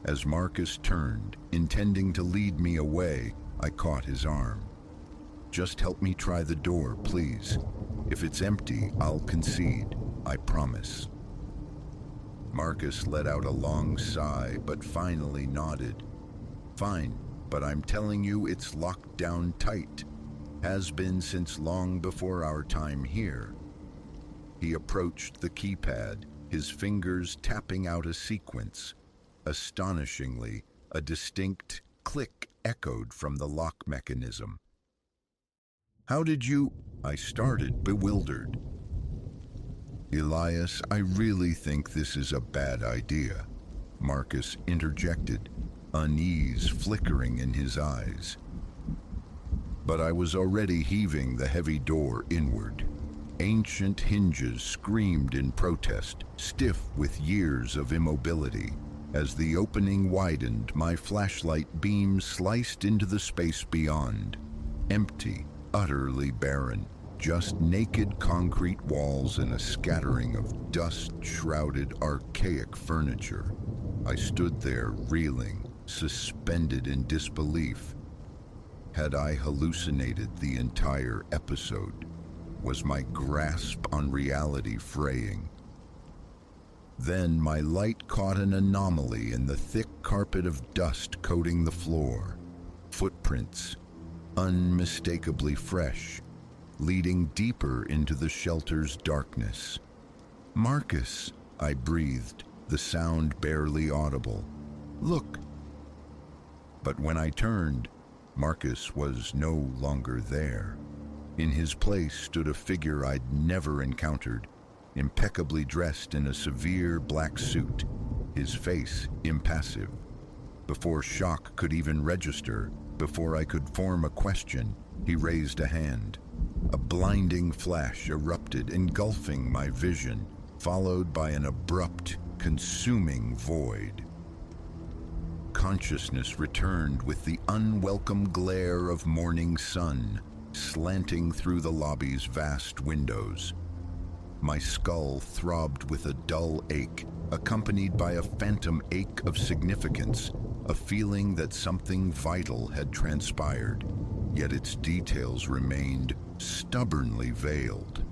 As Marcus turned, intending to lead me away, I caught his arm. Just help me try the door, please. If it's empty, I'll concede. I promise. Marcus let out a long sigh, but finally nodded. Fine, but I'm telling you it's locked down tight. Has been since long before our time here. He approached the keypad, his fingers tapping out a sequence. Astonishingly, a distinct click echoed from the lock mechanism. How did you... I started, bewildered. Elias, I really think this is a bad idea, Marcus interjected, unease flickering in his eyes. But I was already heaving the heavy door inward. Ancient hinges screamed in protest, stiff with years of immobility. As the opening widened, my flashlight beam sliced into the space beyond. Empty, utterly barren, just naked concrete walls and a scattering of dust-shrouded archaic furniture. I stood there, reeling, suspended in disbelief. Had I hallucinated the entire episode? Was my grasp on reality fraying? Then my light caught an anomaly in the thick carpet of dust coating the floor. Footprints, unmistakably fresh, leading deeper into the shelter's darkness. Marcus, I breathed, the sound barely audible. Look. But when I turned, Marcus was no longer there. In his place stood a figure I'd never encountered, impeccably dressed in a severe black suit, his face impassive. Before shock could even register, before I could form a question, he raised a hand. A blinding flash erupted, engulfing my vision, followed by an abrupt, consuming void. Consciousness returned with the unwelcome glare of morning sun, slanting through the lobby's vast windows. My skull throbbed with a dull ache, accompanied by a phantom ache of significance, a feeling that something vital had transpired, yet its details remained stubbornly veiled.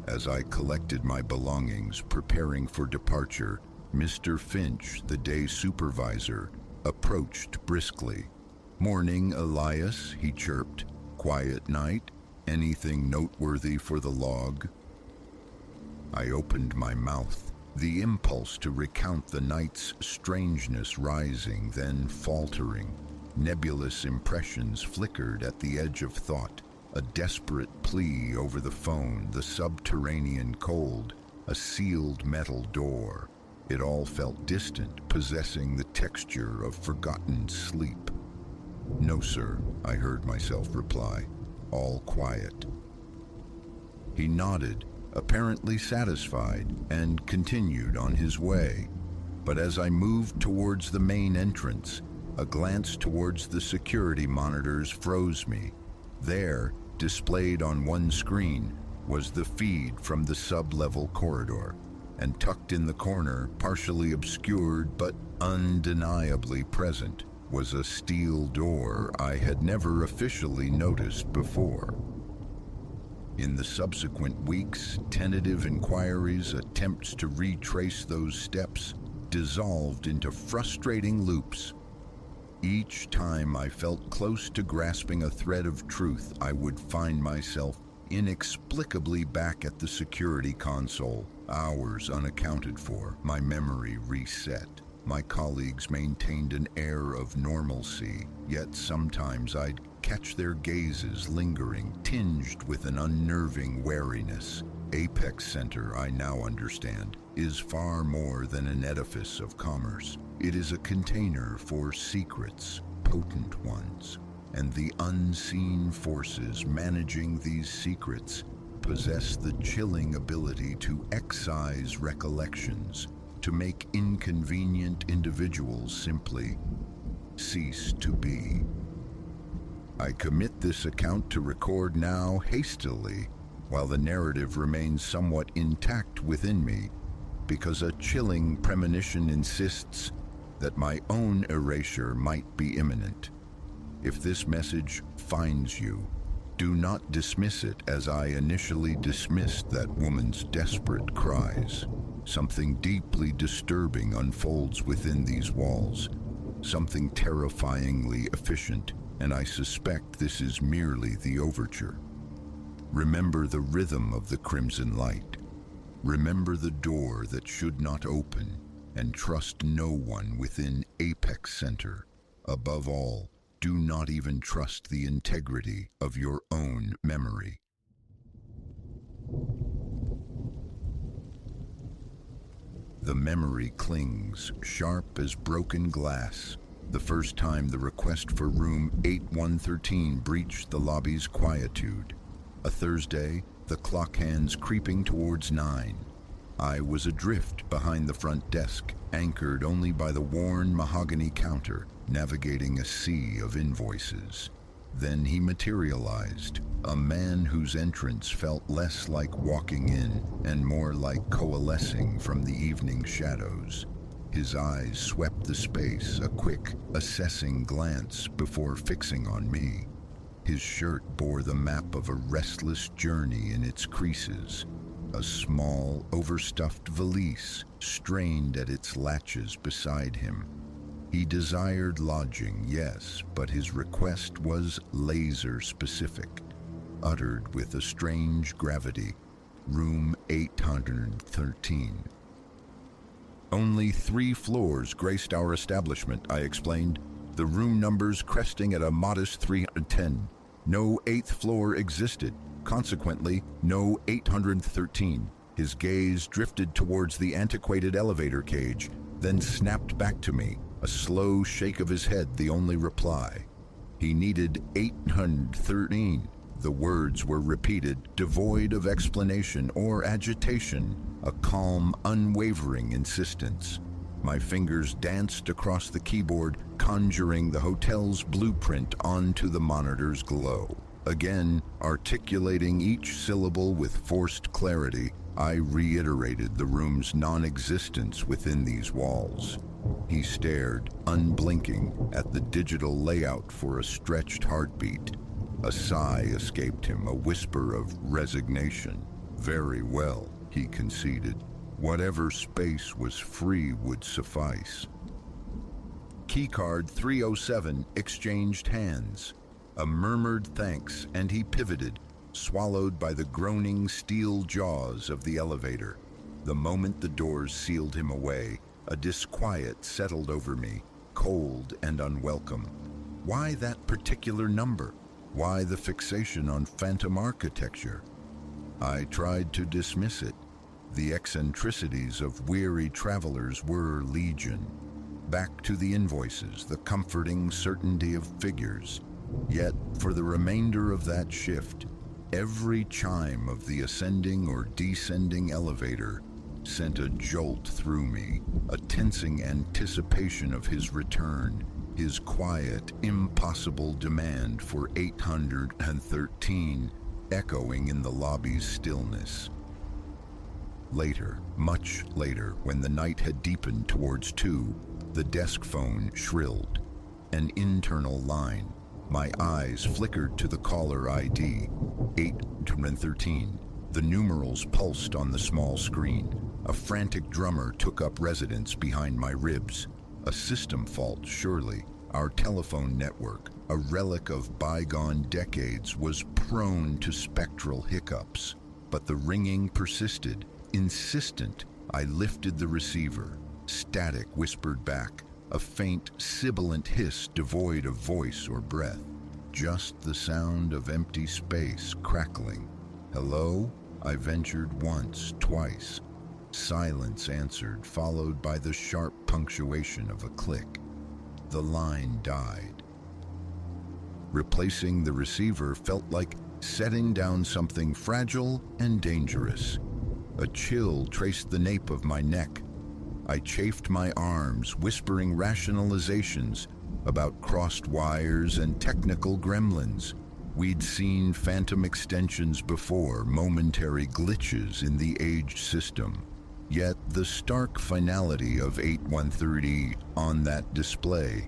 As I collected my belongings, preparing for departure, Mr. Finch, the day supervisor, approached briskly. "Morning, Elias," he chirped. "Quiet night? Anything noteworthy for the log?" I opened my mouth, the impulse to recount the night's strangeness rising, then faltering. Nebulous impressions flickered at the edge of thought. A desperate plea over the phone, the subterranean cold, a sealed metal door. It all felt distant, possessing the texture of forgotten sleep. "No, sir," I heard myself reply. "All quiet." He nodded, apparently satisfied, and continued on his way. But as I moved towards the main entrance, a glance towards the security monitors froze me. There, displayed on one screen, was the feed from the sub-level corridor, and tucked in the corner, partially obscured but undeniably present, was a steel door I had never officially noticed before. In the subsequent weeks, tentative inquiries, attempts to retrace those steps, dissolved into frustrating loops. Each time I felt close to grasping a thread of truth, I would find myself inexplicably back at the security console, hours unaccounted for, my memory reset. My colleagues maintained an air of normalcy, yet sometimes I'd catch their gazes lingering, tinged with an unnerving wariness. Apex Center, I now understand, is far more than an edifice of commerce. It is a container for secrets, potent ones, and the unseen forces managing these secrets possess the chilling ability to excise recollections, to make inconvenient individuals simply cease to be. I commit this account to record now hastily, while the narrative remains somewhat intact within me, because a chilling premonition insists that my own erasure might be imminent. If this message finds you, do not dismiss it as I initially dismissed that woman's desperate cries. Something deeply disturbing unfolds within these walls, something terrifyingly efficient, and I suspect this is merely the overture. Remember the rhythm of the crimson light. Remember the door that should not open, and trust no one within Apex Center. Above all, do not even trust the integrity of your own memory. The memory clings, sharp as broken glass, the first time the request for room 8113 breached the lobby's quietude. A Thursday, the clock hands creeping towards 9. I was adrift behind the front desk, anchored only by the worn mahogany counter, navigating a sea of invoices. Then he materialized, a man whose entrance felt less like walking in and more like coalescing from the evening shadows. His eyes swept the space, a quick, assessing glance before fixing on me. His shirt bore the map of a restless journey in its creases. A small, overstuffed valise strained at its latches beside him. He desired lodging, yes, but his request was laser-specific, uttered with a strange gravity. Room 813. Only 3 floors graced our establishment, I explained, the room numbers cresting at a modest 310. No 8th floor existed. Consequently, no 813. His gaze drifted towards the antiquated elevator cage, then snapped back to me, a slow shake of his head the only reply. He needed 813. The words were repeated, devoid of explanation or agitation, a calm, unwavering insistence. My fingers danced across the keyboard, conjuring the hotel's blueprint onto the monitor's glow. Again, articulating each syllable with forced clarity, I reiterated the room's non-existence within these walls. He stared, unblinking, at the digital layout for a stretched heartbeat. A sigh escaped him, a whisper of resignation. Very well, he conceded. Whatever space was free would suffice. Keycard 307 exchanged hands. A murmured thanks, and he pivoted, swallowed by the groaning steel jaws of the elevator. The moment the doors sealed him away, a disquiet settled over me, cold and unwelcome. Why that particular number? Why the fixation on phantom architecture? I tried to dismiss it. The eccentricities of weary travelers were legion. Back to the invoices, the comforting certainty of figures. Yet, for the remainder of that shift, every chime of the ascending or descending elevator sent a jolt through me, a tensing anticipation of his return, his quiet, impossible demand for 813 echoing in the lobby's stillness. Later, much later, when the night had deepened towards 2, the desk phone shrilled. An internal line. My eyes flickered to the caller ID, 813. The numerals pulsed on the small screen. A frantic drummer took up residence behind my ribs. A system fault, surely. Our telephone network, a relic of bygone decades, was prone to spectral hiccups. But the ringing persisted. Insistent, I lifted the receiver. Static whispered back, a faint, sibilant hiss devoid of voice or breath. Just the sound of empty space crackling. Hello? I ventured once, twice. Silence answered, followed by the sharp punctuation of a click. The line died. Replacing the receiver felt like setting down something fragile and dangerous. A chill traced the nape of my neck. I chafed my arms, whispering rationalizations, about crossed wires and technical gremlins. We'd seen phantom extensions before, momentary glitches in the aged system. Yet the stark finality of 8130 on that display,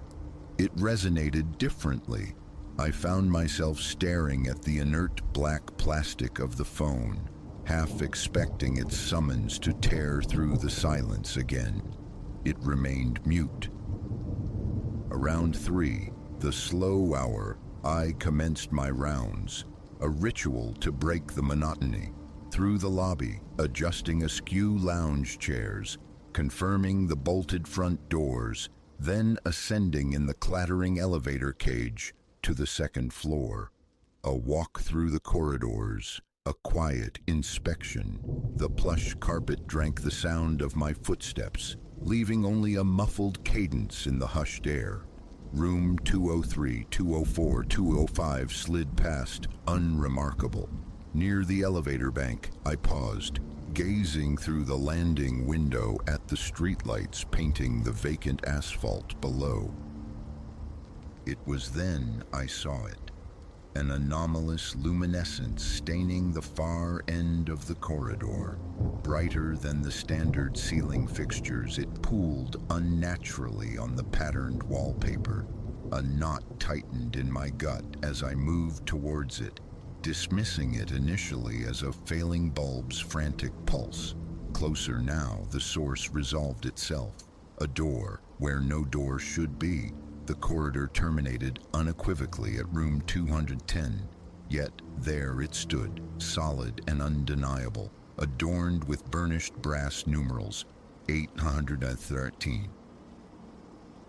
it resonated differently. I found myself staring at the inert black plastic of the phone, half expecting its summons to tear through the silence again. It remained mute. Around 3, the slow hour, I commenced my rounds, a ritual to break the monotony. Through the lobby, adjusting askew lounge chairs, confirming the bolted front doors, then ascending in the clattering elevator cage to the second floor. A walk through the corridors, a quiet inspection. The plush carpet drank the sound of my footsteps, leaving only a muffled cadence in the hushed air. Room 203, 204, 205 slid past, unremarkable. Near the elevator bank, I paused, gazing through the landing window at the streetlights painting the vacant asphalt below. It was then I saw it, an anomalous luminescence staining the far end of the corridor. Brighter than the standard ceiling fixtures, it pooled unnaturally on the patterned wallpaper. A knot tightened in my gut as I moved towards it, dismissing it initially as a failing bulb's frantic pulse. Closer now, the source resolved itself. A door where no door should be. The corridor terminated unequivocally at room 210. Yet there it stood, solid and undeniable, adorned with burnished brass numerals, 813.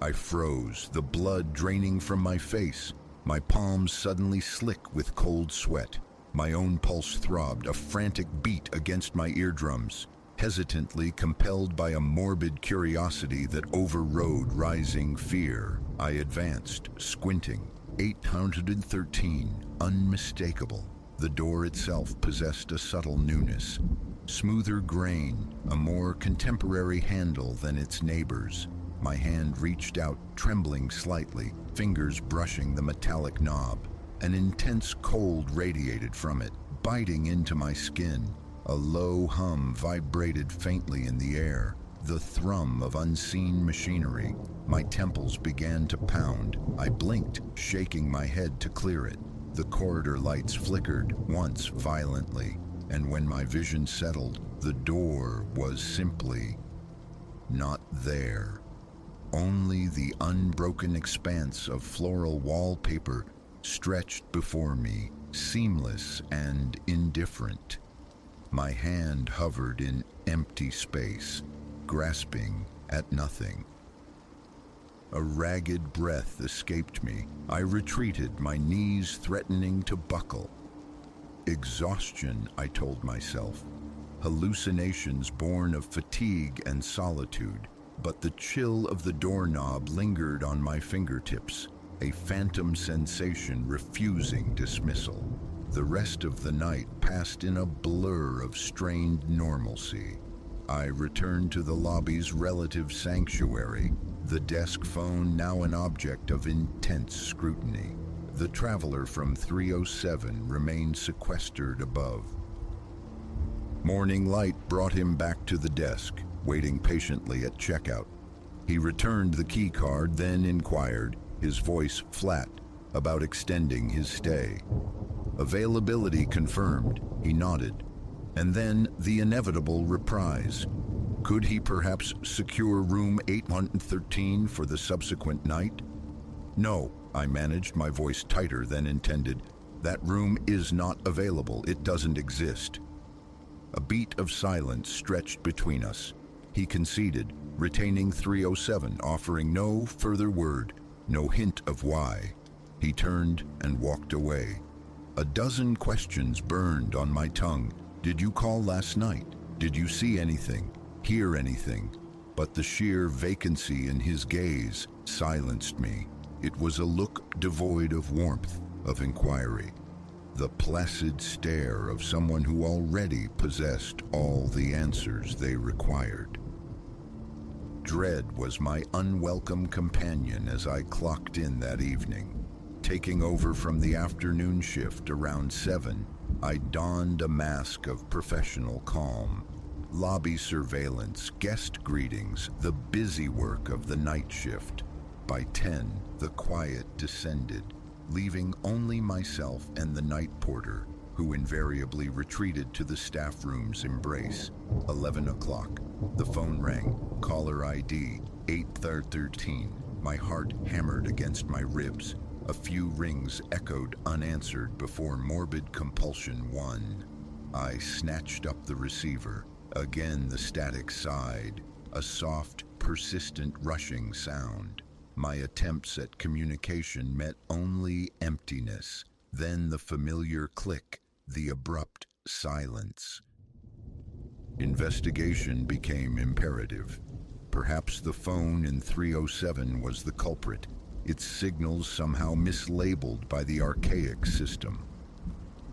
I froze, the blood draining from my face, my palms suddenly slick with cold sweat. My own pulse throbbed, a frantic beat against my eardrums. Hesitantly, compelled by a morbid curiosity that overrode rising fear, I advanced, squinting. 813, unmistakable. The door itself possessed a subtle newness. Smoother grain, a more contemporary handle than its neighbors. My hand reached out, trembling slightly, fingers brushing the metallic knob. An intense cold radiated from it, biting into my skin. A low hum vibrated faintly in the air, the thrum of unseen machinery. My temples began to pound. I blinked, shaking my head to clear it. The corridor lights flickered once violently, and when my vision settled, the door was simply not there. Only the unbroken expanse of floral wallpaper stretched before me, seamless and indifferent. My hand hovered in empty space, grasping at nothing. A ragged breath escaped me. I retreated, my knees threatening to buckle. Exhaustion, I told myself. Hallucinations born of fatigue and solitude. But the chill of the doorknob lingered on my fingertips, a phantom sensation refusing dismissal. The rest of the night passed in a blur of strained normalcy. I returned to the lobby's relative sanctuary, the desk phone now an object of intense scrutiny. The traveler from 307 remained sequestered above. Morning light brought him back to the desk, waiting patiently at checkout. He returned the key card, then inquired, his voice flat, about extending his stay. Availability confirmed, he nodded. And then the inevitable reprise. Could he perhaps secure room 813 for the subsequent night? No, I managed, my voice tighter than intended. That room is not available. It doesn't exist. A beat of silence stretched between us. He conceded, retaining 307, offering no further word, no hint of why. He turned and walked away. A dozen questions burned on my tongue. Did you call last night? Did you see anything? Hear anything? But the sheer vacancy in his gaze silenced me. It was a look devoid of warmth, of inquiry. The placid stare of someone who already possessed all the answers they required. Dread was my unwelcome companion as I clocked in that evening. Taking over from the afternoon shift around 7, I donned a mask of professional calm. Lobby surveillance, guest greetings, the busy work of the night shift. By 10, the quiet descended, leaving only myself and the night porter, who invariably retreated to the staff room's embrace. 11 o'clock. The phone rang. Caller ID 813. My heart hammered against my ribs. A few rings echoed unanswered before morbid compulsion won. I snatched up the receiver. Again the static sighed, a soft, persistent rushing sound. My attempts at communication met only emptiness, then the familiar click, the abrupt silence. Investigation became imperative. Perhaps the phone in 307 was the culprit, its signals somehow mislabeled by the archaic system.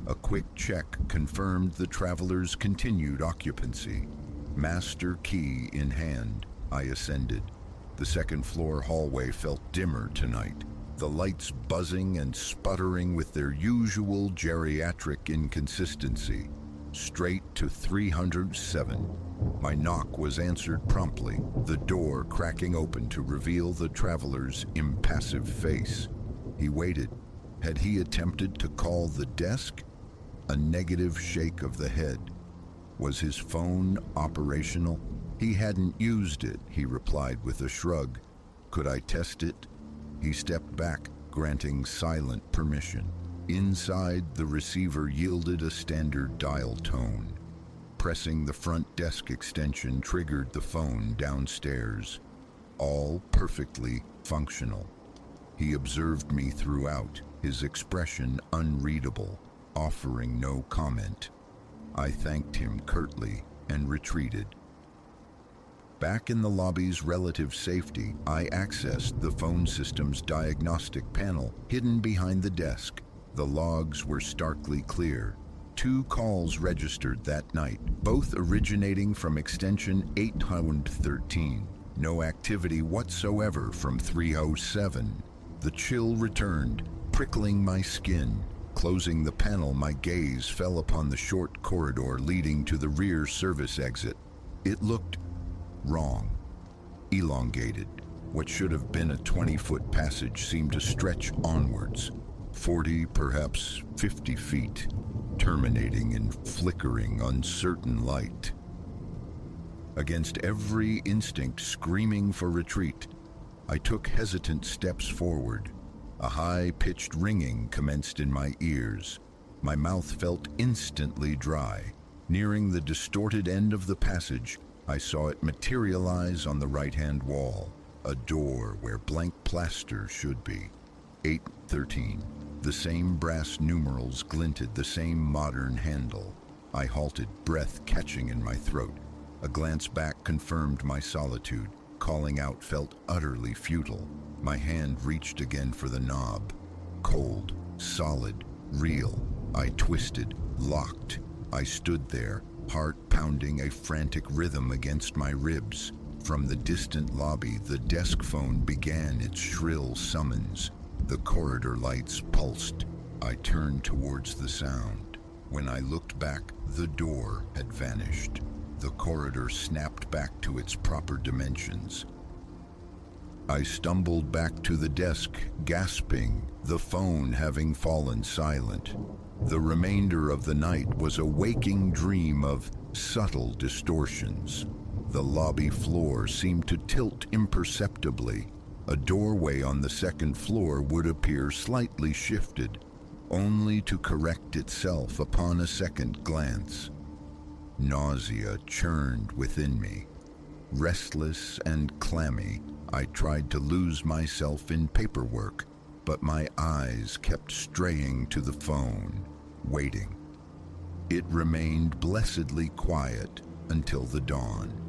A quick check confirmed the traveler's continued occupancy. Master key in hand, I ascended. The second-floor hallway felt dimmer tonight, the lights buzzing and sputtering with their usual geriatric inconsistency. Straight to 307. My knock was answered promptly, the door cracking open to reveal the traveler's impassive face. He waited. Had he attempted to call the desk? A negative shake of the head. Was his phone operational? He hadn't used it, he replied with a shrug. Could I test it? He stepped back, granting silent permission. Inside, the receiver yielded a standard dial tone. Pressing the front desk extension triggered the phone downstairs. All perfectly functional. He observed me throughout, his expression unreadable, offering no comment. I thanked him curtly and retreated. Back in the lobby's relative safety, I accessed the phone system's diagnostic panel, hidden behind the desk. The logs were starkly clear. 2 calls registered that night, both originating from extension 813. No activity whatsoever from 307. The chill returned, prickling my skin. Closing the panel, my gaze fell upon the short corridor leading to the rear service exit. It looked wrong. Elongated. What should have been a 20-foot passage seemed to stretch onwards. 40, perhaps 50 feet, terminating in flickering, uncertain light. Against every instinct screaming for retreat, I took hesitant steps forward. A high-pitched ringing commenced in my ears. My mouth felt instantly dry. Nearing the distorted end of the passage, I saw it materialize on the right-hand wall, a door where blank plaster should be. 813. The same brass numerals glinted, the same modern handle. I halted, breath catching in my throat. A glance back confirmed my solitude. Calling out felt utterly futile. My hand reached again for the knob. Cold, solid, real. I twisted, locked. I stood there, heart pounding a frantic rhythm against my ribs. From the distant lobby, the desk phone began its shrill summons. The corridor lights pulsed. I turned towards the sound. When I looked back, the door had vanished. The corridor snapped back to its proper dimensions. I stumbled back to the desk, gasping, the phone having fallen silent. The remainder of the night was a waking dream of subtle distortions. The lobby floor seemed to tilt imperceptibly. A doorway on the second floor would appear slightly shifted, only to correct itself upon a second glance. Nausea churned within me. Restless and clammy, I tried to lose myself in paperwork, but my eyes kept straying to the phone, waiting. It remained blessedly quiet until the dawn.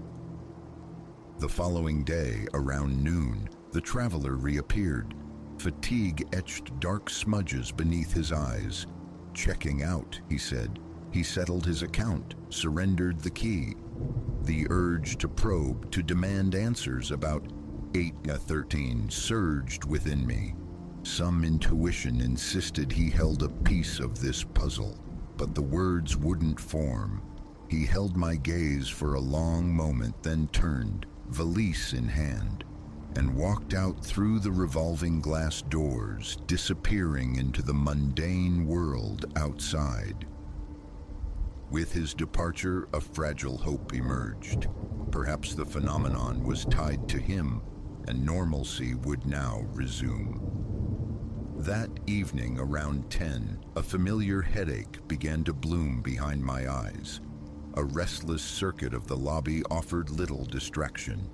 The following day, around noon, the traveler reappeared. Fatigue etched dark smudges beneath his eyes. "Checking out," he said. He settled his account, surrendered the key. The urge to probe, to demand answers about 813 surged within me. Some intuition insisted he held a piece of this puzzle, but the words wouldn't form. He held my gaze for a long moment, then turned, valise in hand, and walked out through the revolving glass doors, disappearing into the mundane world outside. With his departure, a fragile hope emerged. Perhaps the phenomenon was tied to him, and normalcy would now resume. That evening around 10, a familiar headache began to bloom behind my eyes. A restless circuit of the lobby offered little distraction.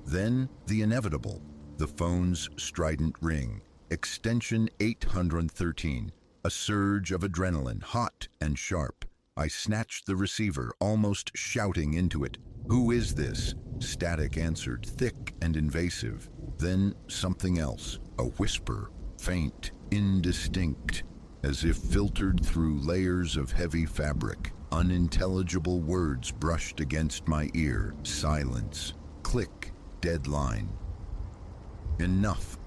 Then the inevitable, the phone's strident ring, extension 813, a surge of adrenaline, hot and sharp. I snatched the receiver, almost shouting into it. "Who is this?" Static answered, thick and invasive. Then something else, a whisper, faint, indistinct, as if filtered through layers of heavy fabric. Unintelligible words brushed against my ear. Silence. Click. Deadline. Enough.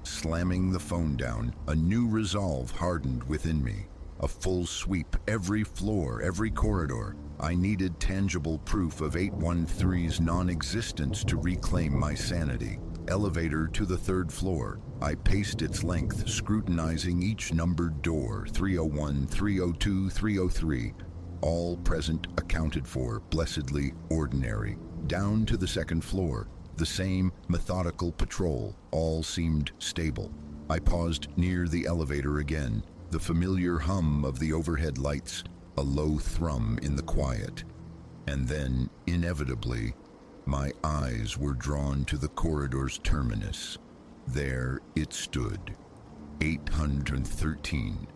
Slamming the phone down, a new resolve hardened within me. A full sweep, every floor, every corridor. I needed tangible proof of 813's non-existence to reclaim my sanity. Elevator to the 3rd floor. I paced its length, scrutinizing each numbered door, 301, 302, 303. All present accounted for, blessedly ordinary. Down to the 2nd floor. The same methodical patrol. All seemed stable. I paused near the elevator again. The familiar hum of the overhead lights, a low thrum in the quiet. And then, inevitably, my eyes were drawn to the corridor's terminus. There it stood, 813.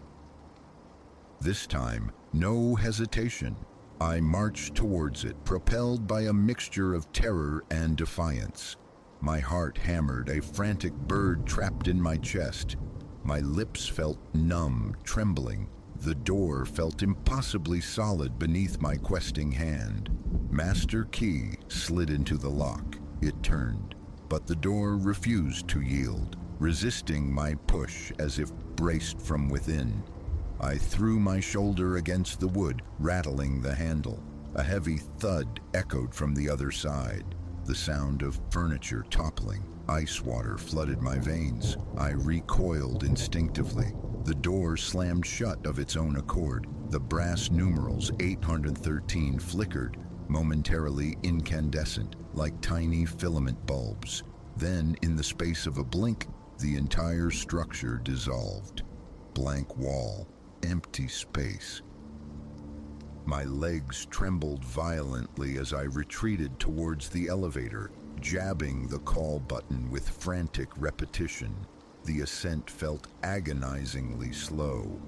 This time, no hesitation. I marched towards it, propelled by a mixture of terror and defiance. My heart hammered, a frantic bird trapped in my chest. My lips felt numb, trembling. The door felt impossibly solid beneath my questing hand. Master key slid into the lock. It turned, but the door refused to yield, resisting my push as if braced from within. I threw my shoulder against the wood, rattling the handle. A heavy thud echoed from the other side. The sound of furniture toppling. Ice water flooded my veins. I recoiled instinctively. The door slammed shut of its own accord. The brass numerals 813 flickered, momentarily incandescent, like tiny filament bulbs. Then, in the space of a blink, the entire structure dissolved. Blank wall, empty space. My legs trembled violently as I retreated towards the elevator, jabbing the call button with frantic repetition. The ascent felt agonizingly slow.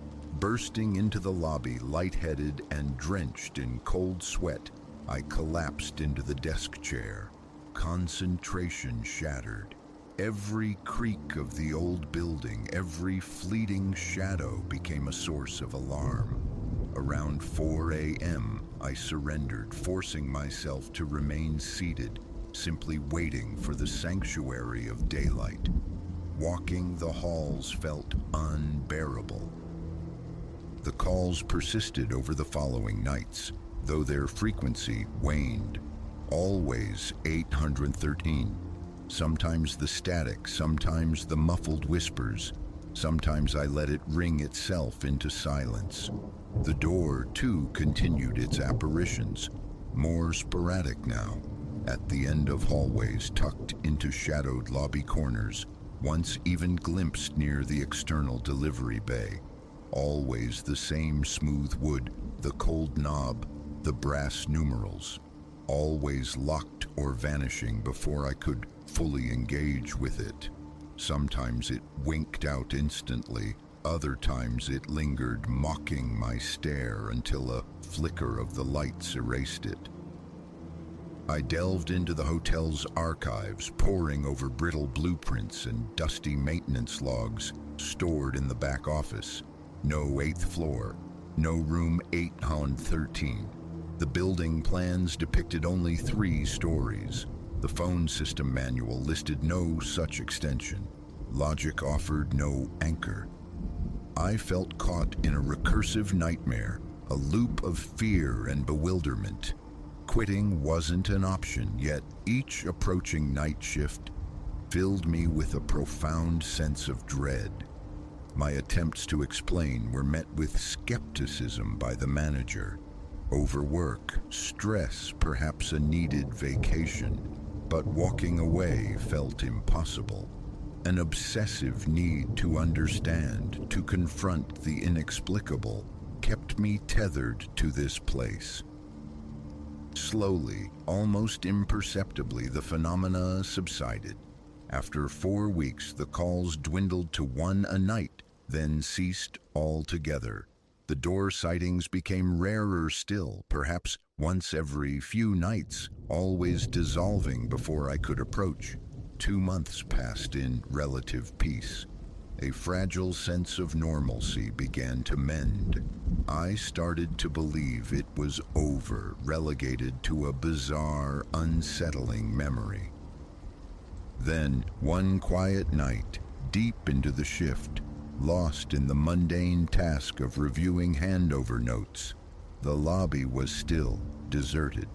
Bursting into the lobby, lightheaded and drenched in cold sweat, I collapsed into the desk chair. Concentration shattered. Every creak of the old building, every fleeting shadow became a source of alarm. Around 4 a.m., I surrendered, forcing myself to remain seated, simply waiting for the sanctuary of daylight. Walking the halls felt unbearable. The calls persisted over the following nights, though their frequency waned. Always 813. Sometimes the static, sometimes the muffled whispers. Sometimes I let it ring itself into silence. The door, too, continued its apparitions, more sporadic now, at the end of hallways tucked into shadowed lobby corners, once even glimpsed near the external delivery bay. Always the same smooth wood, the cold knob, the brass numerals. Always locked or vanishing before I could fully engage with it. Sometimes it winked out instantly. Other times it lingered, mocking my stare until a flicker of the lights erased it. I delved into the hotel's archives, poring over brittle blueprints and dusty maintenance logs stored in the back office. No 8th floor, no room 813. The building plans depicted only 3 stories. The phone system manual listed no such extension. Logic offered no anchor. I felt caught in a recursive nightmare, a loop of fear and bewilderment. Quitting wasn't an option, yet each approaching night shift filled me with a profound sense of dread. My attempts to explain were met with skepticism by the manager. Overwork, stress, perhaps a needed vacation, but walking away felt impossible. An obsessive need to understand, to confront the inexplicable, kept me tethered to this place. Slowly, almost imperceptibly, the phenomena subsided. After 4 weeks, the calls dwindled to 1 a night, then ceased altogether. The door sightings became rarer still, perhaps once every few nights, always dissolving before I could approach. 2 months passed in relative peace. A fragile sense of normalcy began to mend. I started to believe it was over, relegated to a bizarre, unsettling memory. Then, one quiet night, deep into the shift, lost in the mundane task of reviewing handover notes, the lobby was still, deserted.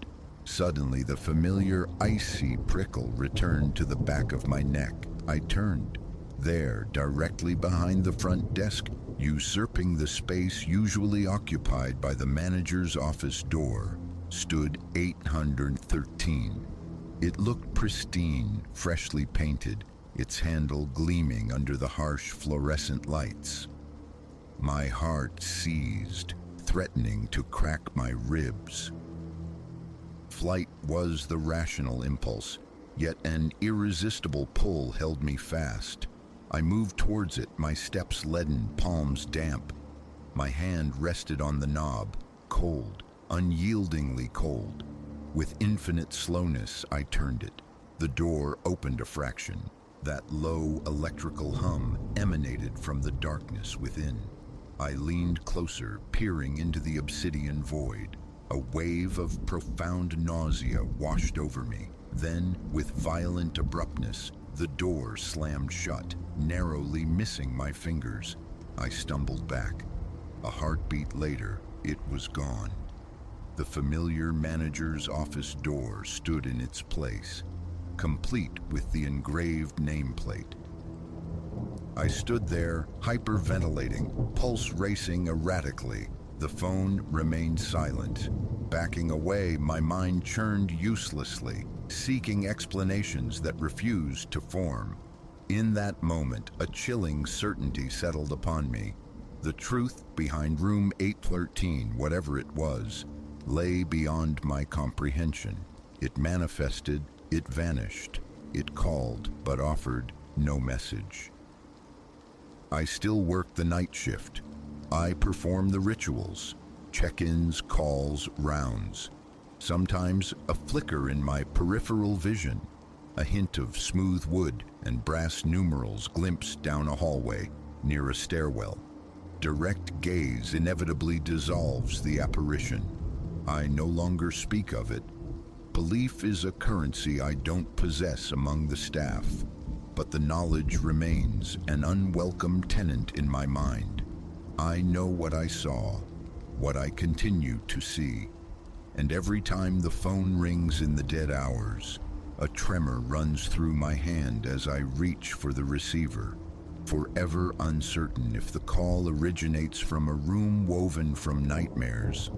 Suddenly, the familiar icy prickle returned to the back of my neck. I turned. There, directly behind the front desk, usurping the space usually occupied by the manager's office door, stood 813. It looked pristine, freshly painted, its handle gleaming under the harsh fluorescent lights. My heart seized, threatening to crack my ribs. Flight was the rational impulse, yet an irresistible pull held me fast. I moved towards it, my steps leaden, palms damp. My hand rested on the knob, cold, unyieldingly cold. With infinite slowness, I turned it. The door opened a fraction. That low electrical hum emanated from the darkness within. I leaned closer, peering into the obsidian void. A wave of profound nausea washed over me. Then, with violent abruptness, the door slammed shut, narrowly missing my fingers. I stumbled back. A heartbeat later, it was gone. The familiar manager's office door stood in its place, complete with the engraved nameplate. I stood there, hyperventilating, pulse racing erratically. The phone remained silent. Backing away, my mind churned uselessly, seeking explanations that refused to form. In that moment, a chilling certainty settled upon me. The truth behind room 813, whatever it was, lay beyond my comprehension. It manifested, it vanished. It called, but offered no message. I still worked the night shift. I performed the rituals, check-ins, calls, rounds. Sometimes a flicker in my peripheral vision, a hint of smooth wood and brass numerals glimpsed down a hallway near a stairwell. Direct gaze inevitably dissolves the apparition. I no longer speak of it. Belief is a currency I don't possess among the staff, but the knowledge remains an unwelcome tenant in my mind. I know what I saw, what I continue to see, and every time the phone rings in the dead hours, a tremor runs through my hand as I reach for the receiver, forever uncertain if the call originates from a room woven from nightmares,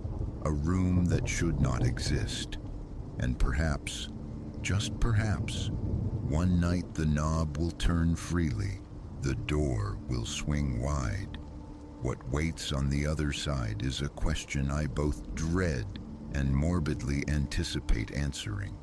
a room that should not exist. And perhaps, just perhaps, one night the knob will turn freely, the door will swing wide. What waits on the other side is a question I both dread and morbidly anticipate answering.